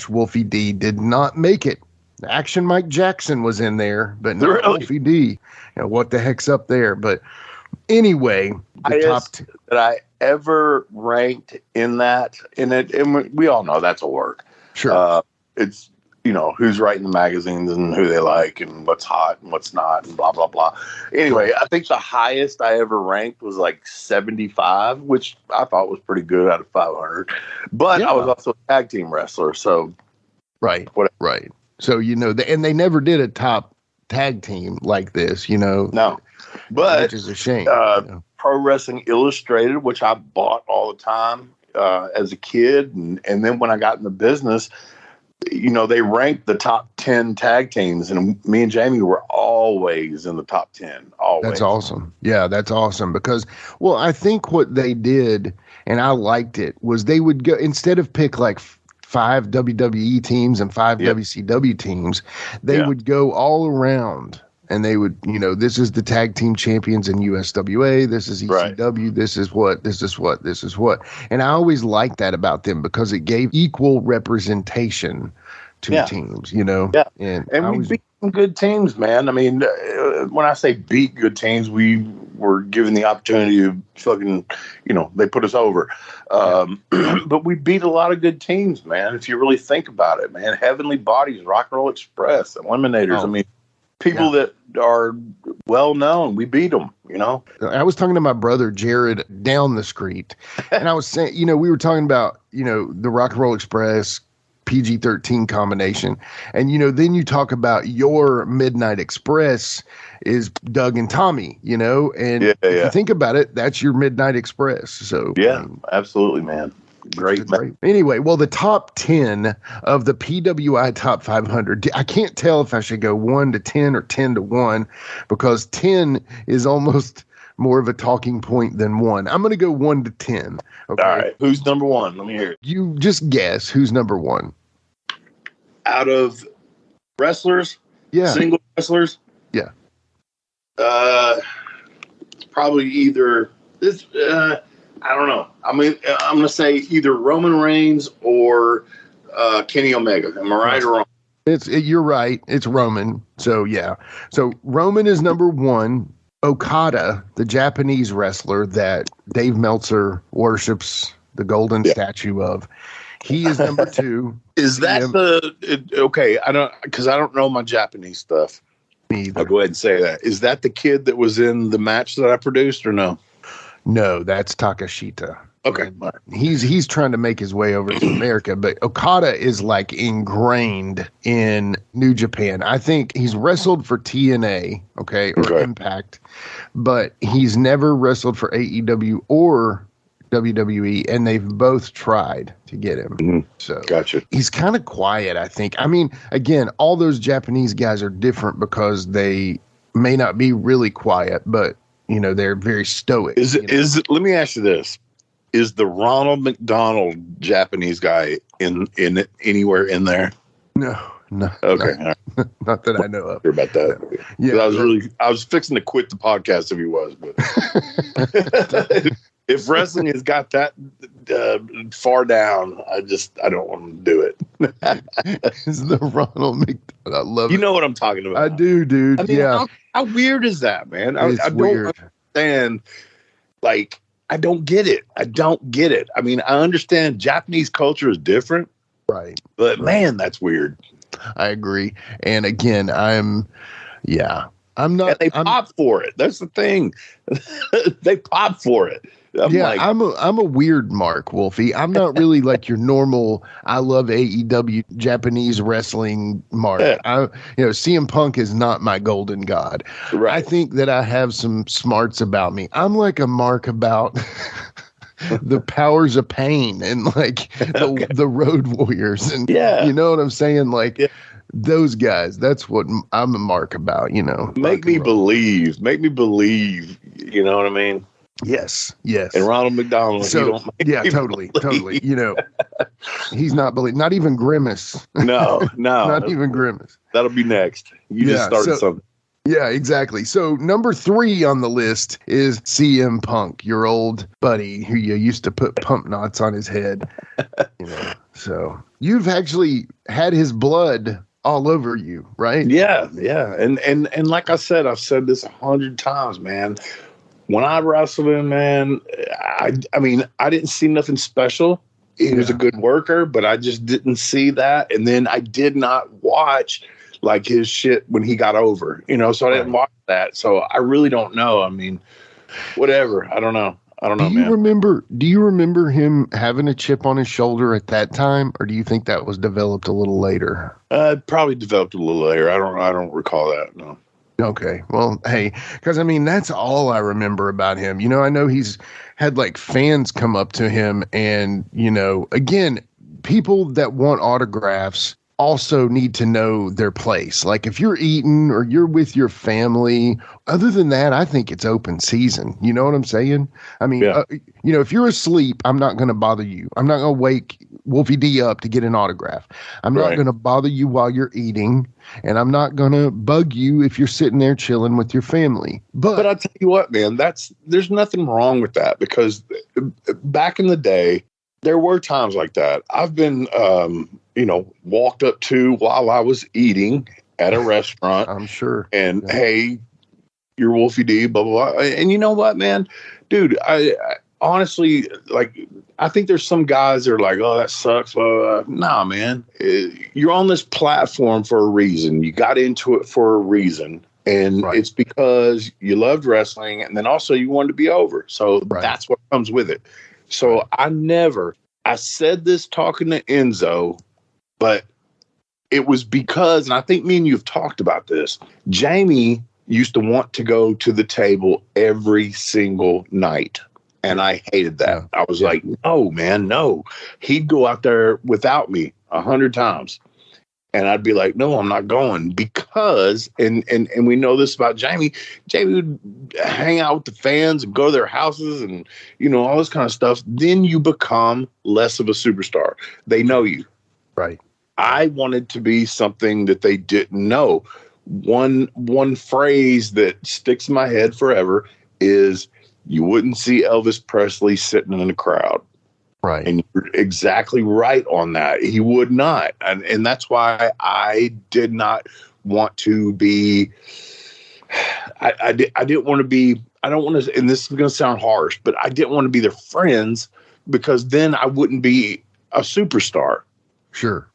Wolfie D did not make it. Action Mike Jackson was in there, but not Wolfie D. You know, what the heck's up there? But anyway, that I ever ranked in that, and we all know that's a work. Sure. It's, you know, who's writing the magazines and who they like and what's hot and what's not and blah, blah, blah. Anyway, I think the highest I ever ranked was like 75, which I thought was pretty good out of 500. But I was also a tag team wrestler, so. Right. So, you know, and they never did a top tag team like this, you know. No. But which is a shame. Pro Wrestling Illustrated, which I bought all the time as a kid. And then when I got in the business, you know, they ranked the top 10 tag teams, and me and Jamie were always in the top 10. Always. That's awesome. Yeah, that's awesome because, well, I think what they did, and I liked it, was they would go, instead of pick like 5 WWE teams and 5 WCW teams, they would go all around. And they would, you know, this is the tag team champions in USWA. This is ECW. Right. This is what. And I always liked that about them because it gave equal representation to teams, you know. Yeah. And we beat some good teams, man. I mean, when I say beat good teams, we were given the opportunity to fucking, you know, they put us over. But we beat a lot of good teams, man. If you really think about it, man. Heavenly Bodies, Rock and Roll Express, Eliminators. I mean, people that are well known, we beat them, you know. I was talking to my brother Jared down the street, and I was saying, you know, we were talking about, you know, the Rock and Roll Express PG-13 combination, and you know, then you talk about your Midnight Express is Doug and Tommy, you know, and if you think about it, that's your Midnight Express. So absolutely, man. Great. Anyway, well, the top 10 of the PWI Top 500, I can't tell if I should go 1 to 10 or 10 to 1 because 10 is almost more of a talking point than 1. I'm going to go 1 to 10. Okay? All right. Who's number 1? Let me hear it. You just guess who's number 1. Out of wrestlers? Yeah. Single wrestlers? Yeah. It's probably either this. I don't know. I mean, I'm going to say either Roman Reigns or Kenny Omega. Am I right or wrong? You're right. It's Roman. So, yeah. So, Roman is number 1. Okada, the Japanese wrestler that Dave Meltzer worships the golden statue of, he is number 2. Is that okay, I don't know my Japanese stuff. Me either. I'll go ahead and say that. Is that the kid that was in the match that I produced or no? No, that's Takashita. Okay. He's trying to make his way over to America, but Okada is like ingrained in New Japan. I think he's wrestled for TNA, or Impact, but he's never wrestled for AEW or WWE, and they've both tried to get him. Mm-hmm. So gotcha. He's kind of quiet, I think. I mean, again, all those Japanese guys are different because they may not be really quiet, but they're very stoic. Let me ask you this. Is the Ronald McDonald Japanese guy in anywhere in there? No. Okay. Not that I know of. About that. Yeah. I was fixing to quit the podcast if he was, but if wrestling has got that far down, I don't want to do it. Is the Ronald McDonald? I love it. You know what I'm talking about. I do, dude. I mean, how weird is that, man? I don't understand. Like, I don't get it. I mean, I understand Japanese culture is different. Right. But man, that's weird. I agree. And again, I'm not. And they pop for it. That's the thing. They pop for it. I'm a weird Mark, Wolfie. I'm not really like your normal. I love AEW Japanese wrestling Mark. Yeah. CM Punk is not my golden god. Right. I think that I have some smarts about me. I'm like a Mark about the Powers of Pain and like the Road Warriors, and you know what I'm saying, like. Yeah. Those guys, that's what I'm a Mark about, Make me believe, you know what I mean? Yes. And Ronald McDonald. So, totally. He's not not even Grimace. No. Not even Grimace. That'll be next. You just started something. Yeah, exactly. So number 3 on the list is CM Punk, your old buddy who you used to put pump knots on his head. So you've actually had his blood all over you, right? Yeah. And like I said, I've said this 100 times, man. When I wrestled him, man, I mean, I didn't see nothing special. He was a good worker, but I just didn't see that. And then I did not watch like his shit when he got over, so I didn't watch that. So I really don't know. I mean, whatever. I don't know, man. Do you remember him having a chip on his shoulder at that time, or do you think that was developed a little later? Probably developed a little later. I don't recall that. No. Okay. Well, hey, because I mean, that's all I remember about him. I know he's had like fans come up to him and, again, people that want autographs also need to know their place. Like if you're eating or you're with your family, other than that, I think it's open season. You know what I'm saying? I mean, if you're asleep, I'm not going to bother you. I'm not going to wake Wolfie D up to get an autograph. I'm not going to bother you while you're eating, and I'm not going to bug you if you're sitting there chilling with your family. But I'll tell you what, man, there's nothing wrong with that, because back in the day, there were times like that. I've been, walked up to while I was eating at a restaurant. I'm sure. And hey, you're Wolfie D, blah, blah, blah. And you know what, man? Dude, I honestly, like, I think there's some guys that are like, oh, that sucks. Nah, man. You're on this platform for a reason. You got into it for a reason. And it's because you loved wrestling, and then also you wanted to be over. So that's what comes with it. So I said this talking to Enzo, but it was because, and I think me and you have talked about this, Jamie used to want to go to the table every single night. And I hated that. I was like, no, man, no. He'd go out there without me 100 times. And I'd be like, no, I'm not going, because, and we know this about Jamie. Jamie would hang out with the fans and go to their houses and, all this kind of stuff. Then you become less of a superstar. They know you. Right. I wanted to be something that they didn't know. One phrase that sticks in my head forever is, you wouldn't see Elvis Presley sitting in a crowd. Right. And you're exactly right on that. He would not. And that's why I did not want to be, I didn't want to be, I don't want to, and this is going to sound harsh, but I didn't want to be their friends, because then I wouldn't be a superstar. Sure.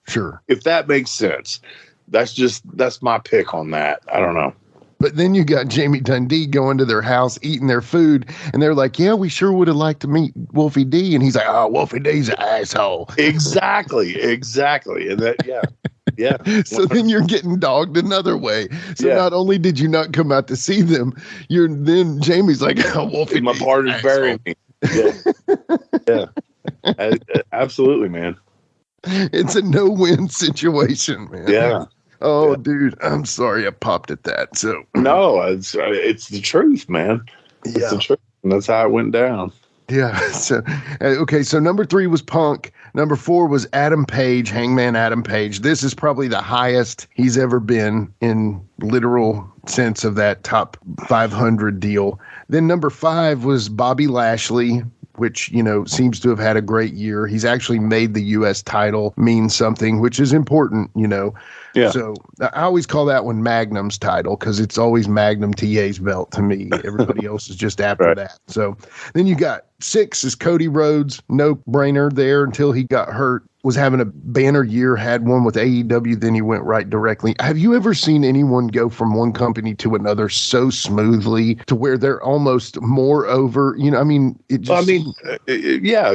If that makes sense. That's my pick on that. I don't know. But then you got Jamie Dundee going to their house, eating their food, and they're like, yeah, we sure would have liked to meet Wolfie D. And he's like, oh, Wolfie D's an asshole. Exactly. And that, yeah. So then you're getting dogged another way. So not only did you not come out to see them, then Jamie's like, oh, Wolfie, my partner's burying me. Yeah. Absolutely, man. It's a no-win situation, man. Yeah. Oh, dude, I'm sorry I popped at that. So no, it's the truth, man. It's the truth, and that's how it went down. Yeah. So okay. So number 3 was Punk. Number 4 was Adam Page, Hangman Adam Page. This is probably the highest he's ever been in literal sense of that top 500 deal. Then number 5 was Bobby Lashley, which, seems to have had a great year. He's actually made the U.S. title mean something, which is important, Yeah. So I always call that one Magnum's title because it's always Magnum TA's belt to me. Everybody else is just after that. So then you got 6 is Cody Rhodes, no brainer there until he got hurt. Was having a banner year, had one with AEW, then he went right directly. Have you ever seen anyone go from one company to another so smoothly to where they're almost more over? Yeah.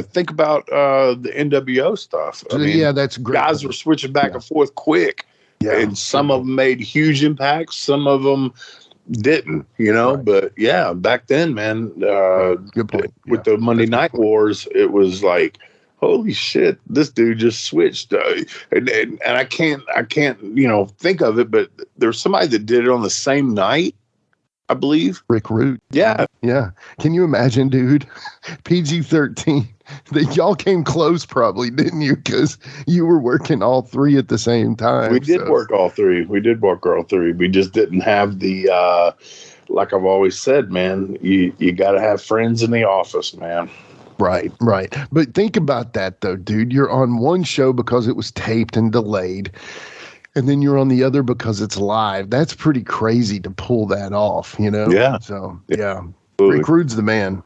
Think about the NWO stuff. That's great. Guys were switching back and forth quick, and some of them made huge impacts, some of them didn't. But back then, man. Good point. With the Monday Night Wars, it was like, holy shit, this dude just switched. And I can't, think of it, but there's somebody that did it on the same night, I believe. Rick Rude. Yeah. Yeah. Can you imagine, dude? PG-13. Y'all came close probably, didn't you? Because you were working all 3 at the same time. We did work all 3. We just didn't have the, like I've always said, man, you got to have friends in the office, man. Right. But think about that, though, dude. You're on one show because it was taped and delayed, and then you're on the other because it's live. That's pretty crazy to pull that off, Yeah. So, yeah. Rick Rude's the man.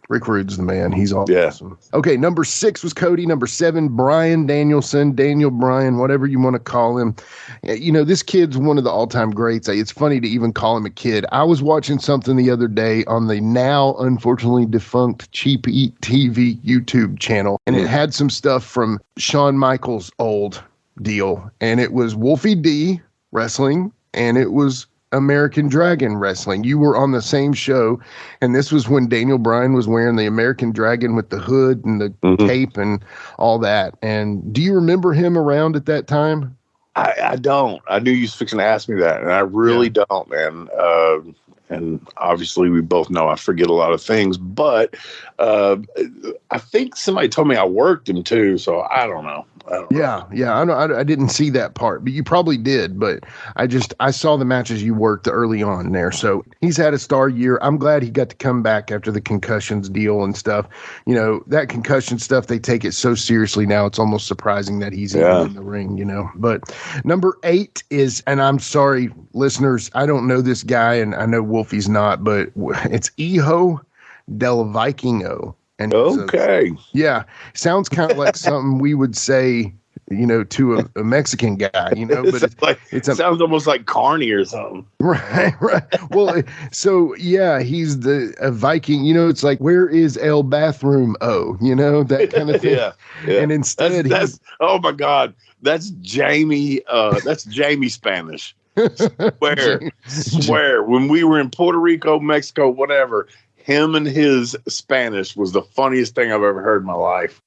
He's awesome. Yeah. Okay, number 6 was Cody. Number 7, Bryan Danielson, Daniel Bryan, whatever you want to call him. This kid's one of the all-time greats. It's funny to even call him a kid. I was watching something the other day on the now unfortunately defunct Cheap Eat TV YouTube channel, and it had some stuff from Shawn Michaels' old deal, and it was Wolfie D wrestling, and it was American Dragon Wrestling. You were on the same show, and this was when Daniel Bryan was wearing the American Dragon with the hood and the cape and all that. And do you remember him around at that time? I don't. I knew you was fixing to ask me that, and I really don't, man. And obviously, we both know I forget a lot of things, but I think somebody told me I worked him too, so I don't know. Yeah. I didn't see that part, but you probably did. But I saw the matches you worked early on there. So he's had a star year. I'm glad he got to come back after the concussions deal and stuff. That concussion stuff, they take it so seriously now. It's almost surprising that he's even in the ring, But number 8 is, and I'm sorry, listeners, I don't know this guy, and I know Wolfie's not, but it's Hijo del Vikingo. And okay. Sounds kind of like something we would say, to a Mexican guy, but it sounds almost like Carney or something. Right. Well, he's a Viking, it's like, where is El Bathroom? That kind of thing. Yeah. And instead that's oh my God, that's Jamie Spanish. Swear. When we were in Puerto Rico, Mexico, whatever, him and his Spanish was the funniest thing I've ever heard in my life.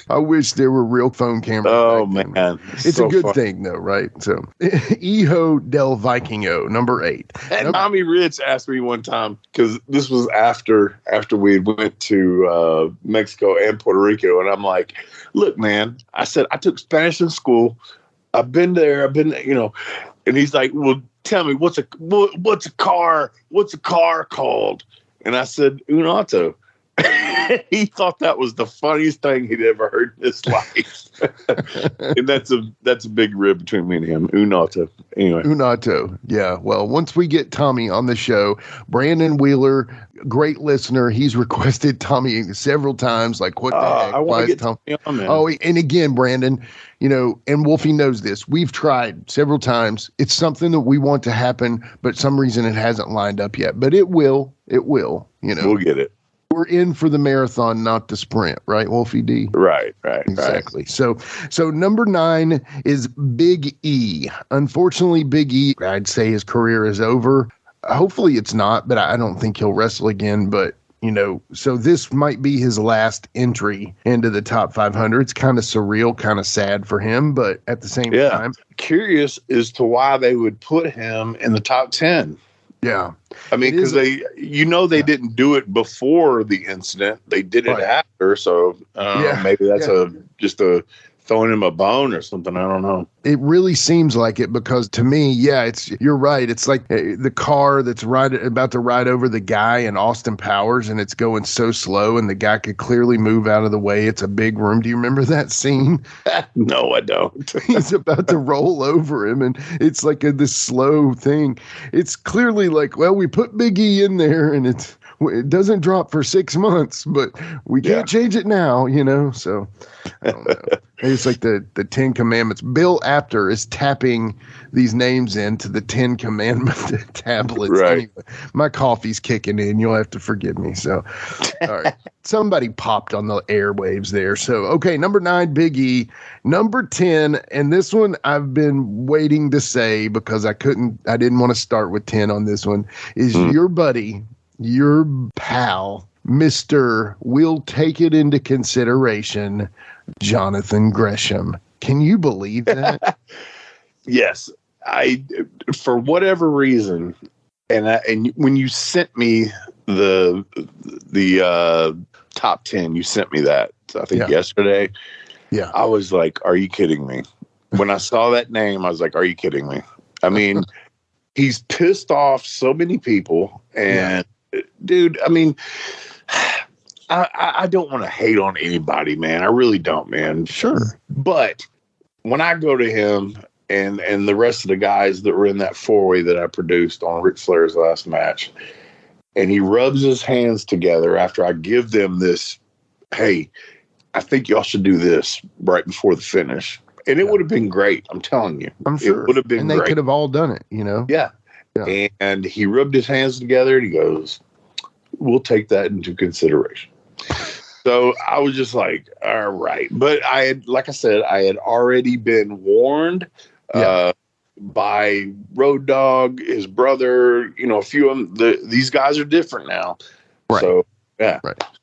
I wish there were real phone cameras. Oh, man. It's so a good thing, though, right? So, Hijo del Vikingo, number 8. And Mommy Rich asked me one time, because this was after we went to Mexico and Puerto Rico, and I'm like, look, man, I said, I took Spanish in school. I've been there, and he's like, well, tell me, what's a car called? And I said, un auto. he thought that was the funniest thing he'd ever heard in his life. And that's a big rib between me and him. Unato. Anyway. Unato. Yeah. Well, once we get Tommy on the show, Brandon Wheeler, great listener. He's requested Tommy several times. Like, what the heck? I want to get Tommy on, man. Oh, and again, Brandon, you know, and Wolfie knows this. We've tried several times. It's something that we want to happen, but some reason it hasn't lined up yet. But it will. It will. You know, we'll get it. We're in for the marathon, not the sprint, right, Wolfie D? Right. Exactly. So number 9 is Big E. Unfortunately, Big E, I'd say his career is over. Hopefully it's not, but I don't think he'll wrestle again. But, you know, so this might be his last entry into the top 500. It's kind of surreal, kind of sad for him, but at the same time. Curious as to why they would put him in the top 10. Yeah. I mean, because they didn't do it before the incident. They did it after. So maybe that's just a throwing him a bone or something. I don't know. It really seems like it because to me, you're right. It's like the car that's about to ride over the guy in Austin Powers and it's going so slow and the guy could clearly move out of the way. It's a big room. Do you remember that scene? No, I don't. He's about to roll over him and it's like this slow thing. It's clearly like, well, we put Big E in there and it doesn't drop for 6 months, but we can't change it now, you know? So I don't know. It's like the 10 Commandments. Bill Apter is tapping these names into the 10 Commandment tablets. Right. Anyway, my coffee's kicking in. You'll have to forgive me. So, all right. Somebody popped on the airwaves there. So, okay, number 9, Big E. Number 10, and this one I've been waiting to say because I didn't want to start with 10 on this one, is your buddy, your pal, Mr. We'll Take It Into Consideration, Jonathan Gresham. Can you believe that? Yes. For whatever reason, and when you sent me the top 10, you sent me that, I think yesterday. Yeah. I was like, are you kidding me? When I saw that name, I was like, are you kidding me? I mean, he's pissed off so many people and dude, I mean, I don't want to hate on anybody, man. I really don't, man. Sure. But when I go to him and the rest of the guys that were in that 4-way that I produced on Ric Flair's last match, and he rubs his hands together after I give them this, hey, I think y'all should do this right before the finish. And it would have been great. I'm telling you. I'm sure. It would have been great. And they could have all done it, you know? Yeah. And he rubbed his hands together and he goes, we'll take that into consideration. So I was just like, all right. But like I said, I had already been warned by Road Dogg, his brother, you know, a few of them. These guys are different now. Right. So,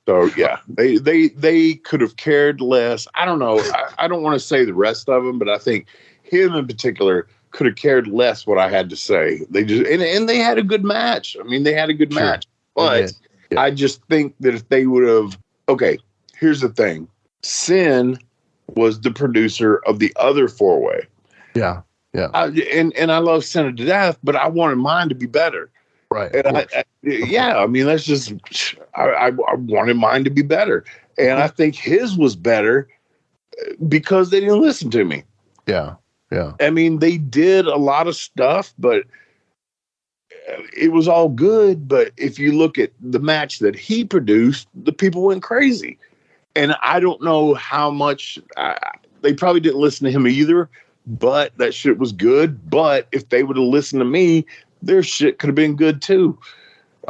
So, they could have cared less. I don't know. I don't want to say the rest of them, but I think him in particular could have cared less what I had to say. They just, and they had a good match. I mean, they had a good match. But I just think that if they would have, okay, here's the thing. Sin was the producer of the other 4-way. Yeah. Yeah. And I love Sin to death, but I wanted mine to be better. Right. And I mean, that's just, I wanted mine to be better. And I think his was better because they didn't listen to me. Yeah. Yeah. I mean, they did a lot of stuff, but it was all good. But if you look at the match that he produced, the people went crazy. And I don't know how much they probably didn't listen to him either, but that shit was good. But if they would have listened to me, their shit could have been good too.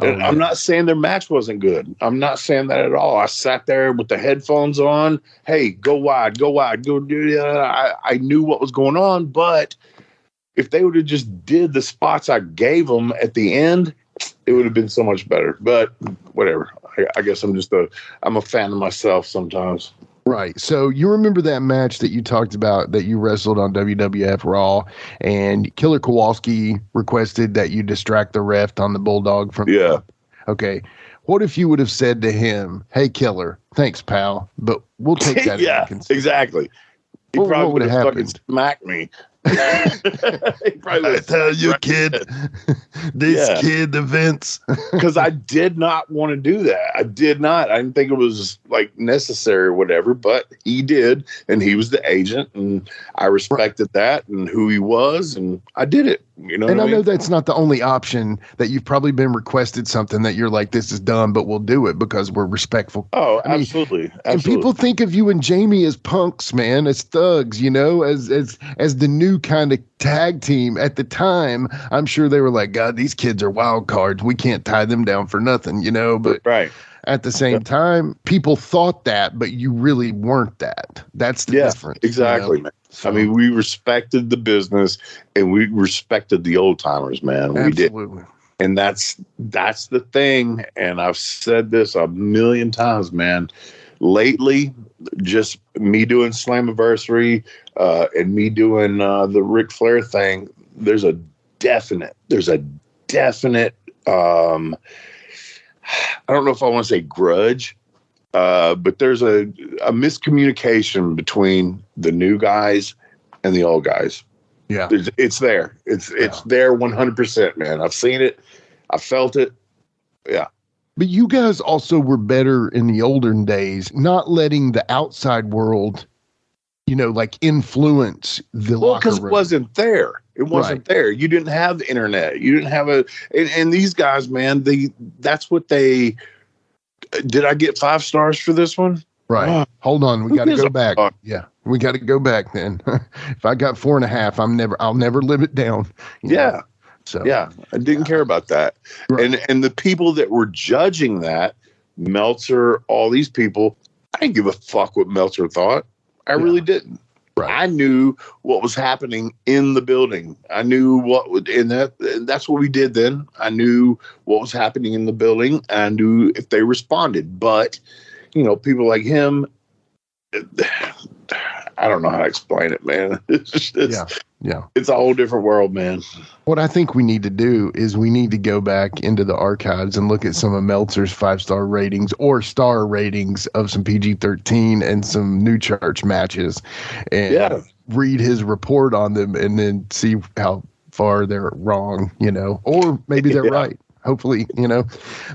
And I'm not saying their match wasn't good. I'm not saying that at all. I sat there with the headphones on. Hey, go wide, go do that. I knew what was going on, but if they would have just did the spots I gave them at the end, it would have been so much better. But whatever. I guess I'm a fan of myself sometimes. Right. So you remember that match that you talked about that you wrestled on WWF Raw, and Killer Kowalski requested that you distract the ref on the Bulldog from. Yeah. Okay. What if you would have said to him, "Hey, Killer, thanks, pal, but we'll take that." Yeah, exactly. He probably would have fucking happened? smacked me. I tell you, kid, this kid, the Vince. Because I did not want to do that. I did not. I didn't think it was like necessary or whatever, but he did. And he was the agent. And I respected that and who he was. And I did it. You know, and I know that's not the only option, that you've probably been requested something that you're like, this is dumb, but we'll do it because we're respectful. Oh, absolutely. And people think of you and Jamie as punks, man, as thugs, you know, as the new kind of tag team. At the time, I'm sure they were like, God, these kids are wild cards. We can't tie them down for nothing, you know, but right. At the same time, people thought that, but you really weren't that. That's the difference. Exactly, you know? man. So, I mean, we respected the business and we respected the old timers, man. Absolutely. We did. And that's the thing. And I've said this a million times, man. Lately, just me doing Slammiversary and me doing the Ric Flair thing, there's a definite I don't know if I want to say grudge, but there's a miscommunication between the new guys and the old guys. Yeah. It's there. It's there 100%, man. I've seen it. I felt it. Yeah. But you guys also were better in the olden days, not letting the outside world, you know, like influence the locker room. Because it wasn't there. It wasn't there. You didn't have the internet. You didn't have and these guys, man, that's what they, did I get 5 stars for this one? Right. Oh, hold on. We got to go back. Yeah. We got to go back then. If I got 4.5, I'll never live it down. Yeah. So yeah, I didn't care about that. Right. And the people that were judging that, Meltzer, all these people, I didn't give a fuck what Meltzer thought. I really didn't. Right. I knew what was happening in the building. I knew what would, and that's what we did then. I knew what was happening in the building. I knew if they responded. But, you know, people like him, I don't know how to explain it, man. It's a whole different world, man. What I think we need to do is we need to go back into the archives and look at some of Meltzer's 5-star ratings or star ratings of some PG-13 and some New Church matches, and read his report on them and then see how far they're wrong, you know, or maybe they're right. Hopefully, you know.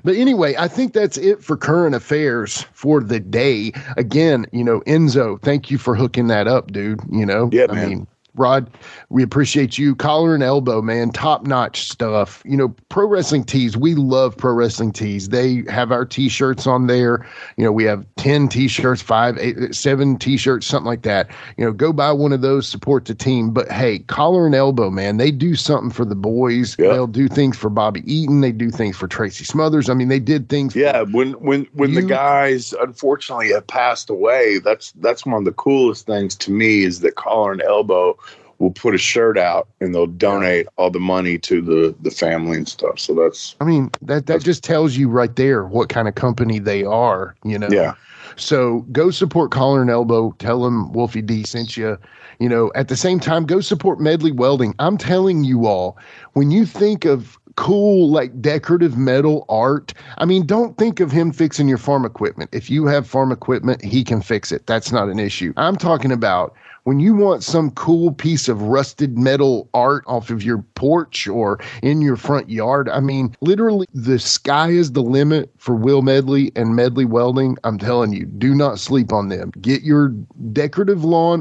But anyway, I think that's it for current affairs for the day. Again, you know, Enzo, thank you for hooking that up, dude. You know, I mean, Rod, we appreciate you. Collar and elbow, man, top-notch stuff. You know, Pro Wrestling Tees, we love Pro Wrestling Tees. They have our T-shirts on there. You know, we have 10 T-shirts, 5, 8, 7 T-shirts, something like that. You know, go buy one of those, support the team. But, hey, Collar and Elbow, man, they do something for the boys. Yep. They'll do things for Bobby Eaton. They do things for Tracy Smothers. I mean, they did things. Yeah, when the guys, unfortunately, have passed away, that's one of the coolest things to me is that Collar and Elbow will put a shirt out and they'll donate all the money to the family and stuff. So that's, I mean, that just tells you right there what kind of company they are, you know? Yeah. So go support Collar and Elbow. Tell them Wolfie D sent you. You know, at the same time, go support Medley Welding. I'm telling you all, when you think of cool, like decorative metal art, I mean, don't think of him fixing your farm equipment. If you have farm equipment, he can fix it. That's not an issue. I'm talking about when you want some cool piece of rusted metal art off of your porch or in your front yard, I mean, literally the sky is the limit for Will Medley and Medley Welding. I'm telling you, do not sleep on them. Get your decorative lawn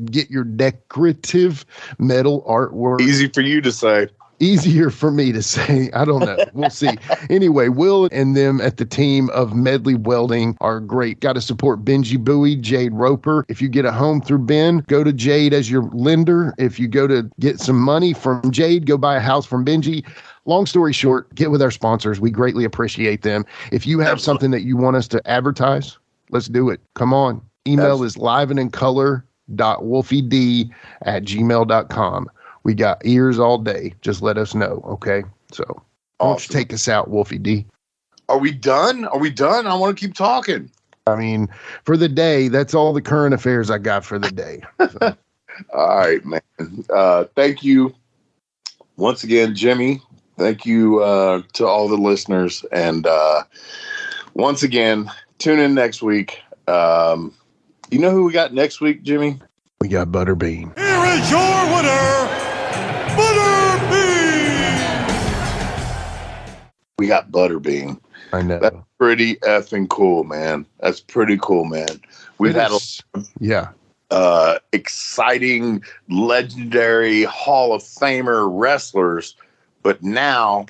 get your decorative metal artwork. Easy for you to say. Easier for me to say. I don't know. We'll see. Anyway, Will and them at the team of Medley Welding are great. Got to support Benji Bowie, Jade Roper. If you get a home through Ben, go to Jade as your lender. If you go to get some money from Jade, go buy a house from Benji. Long story short, get with our sponsors. We greatly appreciate them. If you have something that you want us to advertise, let's do it. Come on. Email is liveandincolor.wolfied@gmail.com. We got ears all day. Just let us know, okay? So, why don't you take us out, Wolfie D? Are we done? I want to keep talking. I mean, for the day, that's all the current affairs I got for the day. So. All right, man. Thank you once again, Jimmy. Thank you to all the listeners. And once again, tune in next week. You know who we got next week, Jimmy? We got Bada Bing. Here is your Bada Bing. We got Bada Bing. I know. That's pretty effing cool, man. That's pretty cool, man. We've had exciting, legendary Hall of Famer wrestlers, but now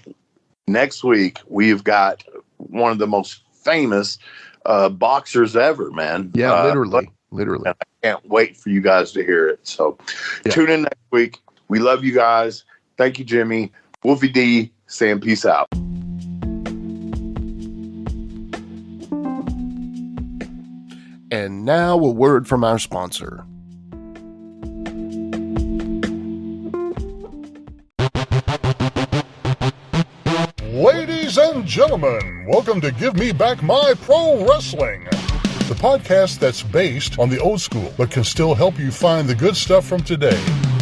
next week we've got one of the most famous boxers ever, man. Yeah, literally. And I can't wait for you guys to hear it. So tune in next week. We love you guys. Thank you, Jimmy. Wolfie D saying peace out. And now a word from our sponsor. Ladies and gentlemen, welcome to Give Me Back My Pro Wrestling, the podcast that's based on the old school but can still help you find the good stuff from today.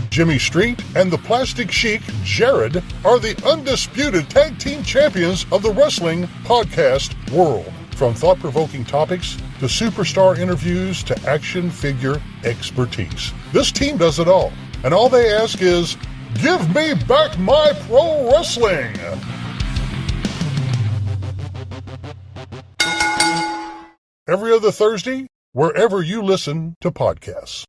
Jimmy Street and the Plastic Sheik, Jared, are the undisputed tag team champions of the wrestling podcast world. From thought-provoking topics to superstar interviews to action figure expertise. This team does it all. And all they ask is, give me back my pro wrestling. Every other Thursday, wherever you listen to podcasts.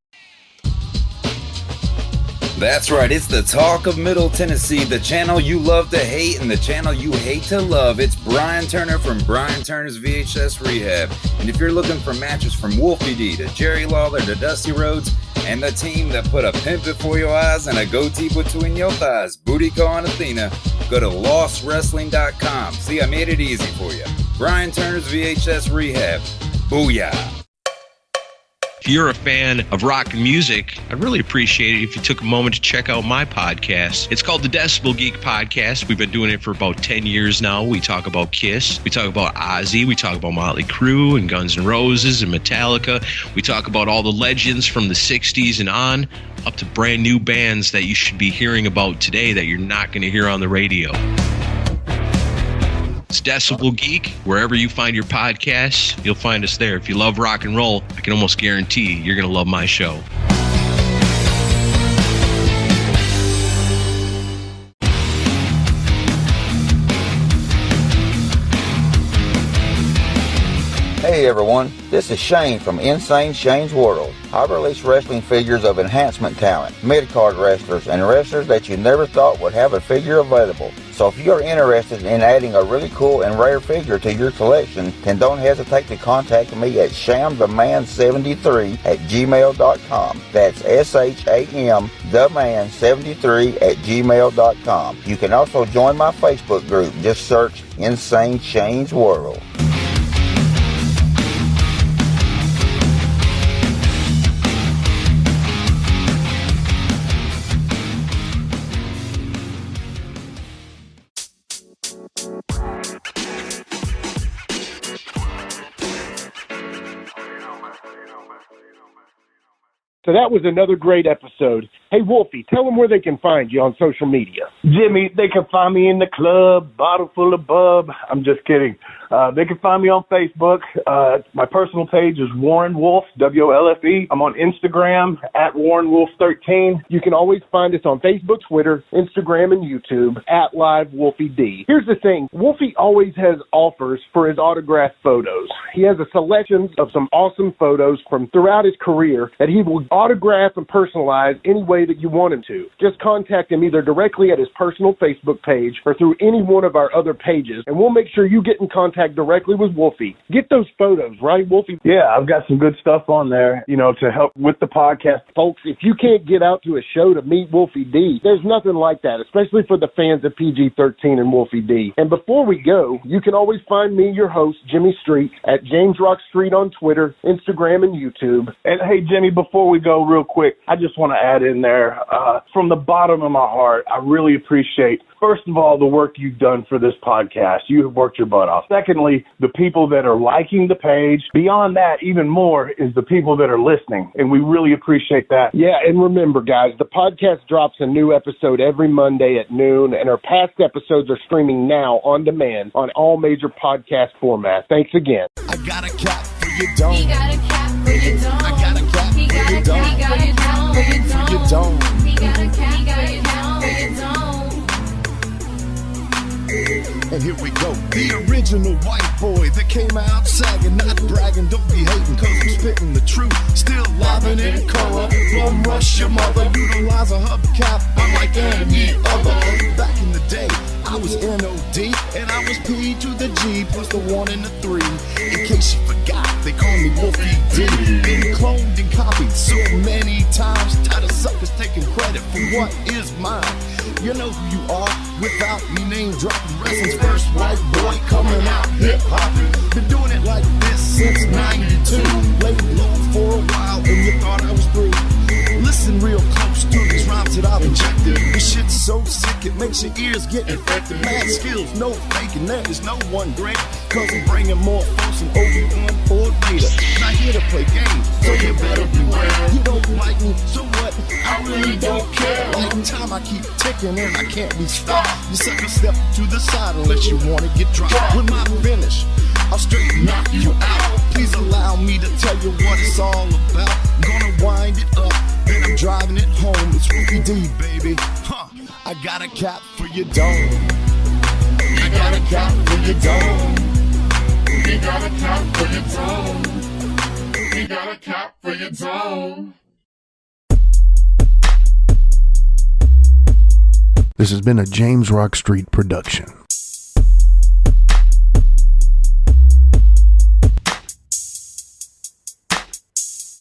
That's right, it's the talk of Middle Tennessee, the channel you love to hate and the channel you hate to love. It's Brian Turner from Brian Turner's VHS Rehab. And if you're looking for matches from Wolfie D to Jerry Lawler to Dusty Rhodes and the team that put a pimp before your eyes and a goatee between your thighs, Booty Call and Athena, go to lostwrestling.com. See, I made it easy for you. Brian Turner's VHS Rehab. Booyah. If you're a fan of rock music, I'd really appreciate it if you took a moment to check out my podcast. It's called the Decibel Geek Podcast. We've been doing it for about 10 years now. We talk about Kiss. We talk about Ozzy. We talk about Motley Crue and Guns N' Roses and Metallica. We talk about all the legends from the 60s and on, up to brand new bands that you should be hearing about today that you're not going to hear on the radio. It's Decibel Geek. Wherever you find your podcasts, you'll find us there. If you love rock and roll, I can almost guarantee you're going to love my show. Hey everyone, this is Shane from Insane Shane's World. I release wrestling figures of enhancement talent, mid-card wrestlers, and wrestlers that you never thought would have a figure available. So if you're interested in adding a really cool and rare figure to your collection, then don't hesitate to contact me at shamtheman73@gmail.com. That's SHAMtheman73@gmail.com. You can also join my Facebook group. Just search Insane Shane's World. So that was another great episode. Hey, Wolfie, tell them where they can find you on social media. Jimmy, they can find me in the club, bottle full of bub. I'm just kidding. They can find me on Facebook. My personal page is Warren Wolf, WOLFE. I'm on Instagram at WarrenWolf13. You can always find us on Facebook, Twitter, Instagram, and YouTube at Live Wolfie D. Here's the thing. Wolfie always has offers for his autographed photos. He has a selection of some awesome photos from throughout his career that he will autograph and personalize any way that you want him to. Just contact him either directly at his personal Facebook page or through any one of our other pages, and we'll make sure you get in contact directly with Wolfie. Get those photos, right, Wolfie? Yeah, I've got some good stuff on there, to help with the podcast. Folks, if you can't get out to a show to meet Wolfie D, there's nothing like that, especially for the fans of PG-13 and Wolfie D. And before we go, you can always find me, your host, Jimmy Street, at James Rock Street on Twitter, Instagram, and YouTube. And hey, Jimmy, before we go real quick, I just want to add in there, from the bottom of my heart, I really appreciate, first of all, the work you've done for this podcast. You have worked your butt off. Secondly, the people that are liking the page. Beyond that, even more, is the people that are listening, and we really appreciate that. Yeah, and remember, guys, the podcast drops a new episode every Monday at noon, and our past episodes are streaming now on demand on all major podcast formats. Thanks again. I got a cap for you, don't. He got a cap for you, don't. I got a cap for you, don't. He got a cap for you, don't. cap for your dome. He got a cap for your dome. And here we go, the original white boy that came out sagging, not bragging, don't be hating, cause I'm spitting the truth, still livin' in color, bum rush your mother, utilize a hubcap, unlike any other. Back in the day, I was N-O-D, and I was P to the G, plus the 1 and the 3. In case you forgot, they call me Wolfie D. Been cloned and copied so many times, tired of suckers taking credit for what is mine. You know who you are, without me name dropping. Wrestling's first white boy coming out hip-hop. Been doing it like this since 92. Laid low for a while and you thought I was through. Listen real close to these rhymes that I've injected. This shit's so sick it makes your ears get infected. Mad skills, no faking, there is no one great. Cause I'm bringing more folks than Obi-Wan or Vader. Not here to play games, so you better beware. You don't like me, so what? I really don't care. Like time I keep ticking and I can't be stopped. You sucker step to the side unless you wanna get dropped. With my finish, I'll straight knock you out. Please allow me to tell you what it's all about. I'm gonna wind it up, then I'm driving it home. It's Wolfie D, baby. I got a cap for your dome. I got a cap for your dome. We got a cap for your dome. We got a cap for your dome. This has been a James Rock Street production.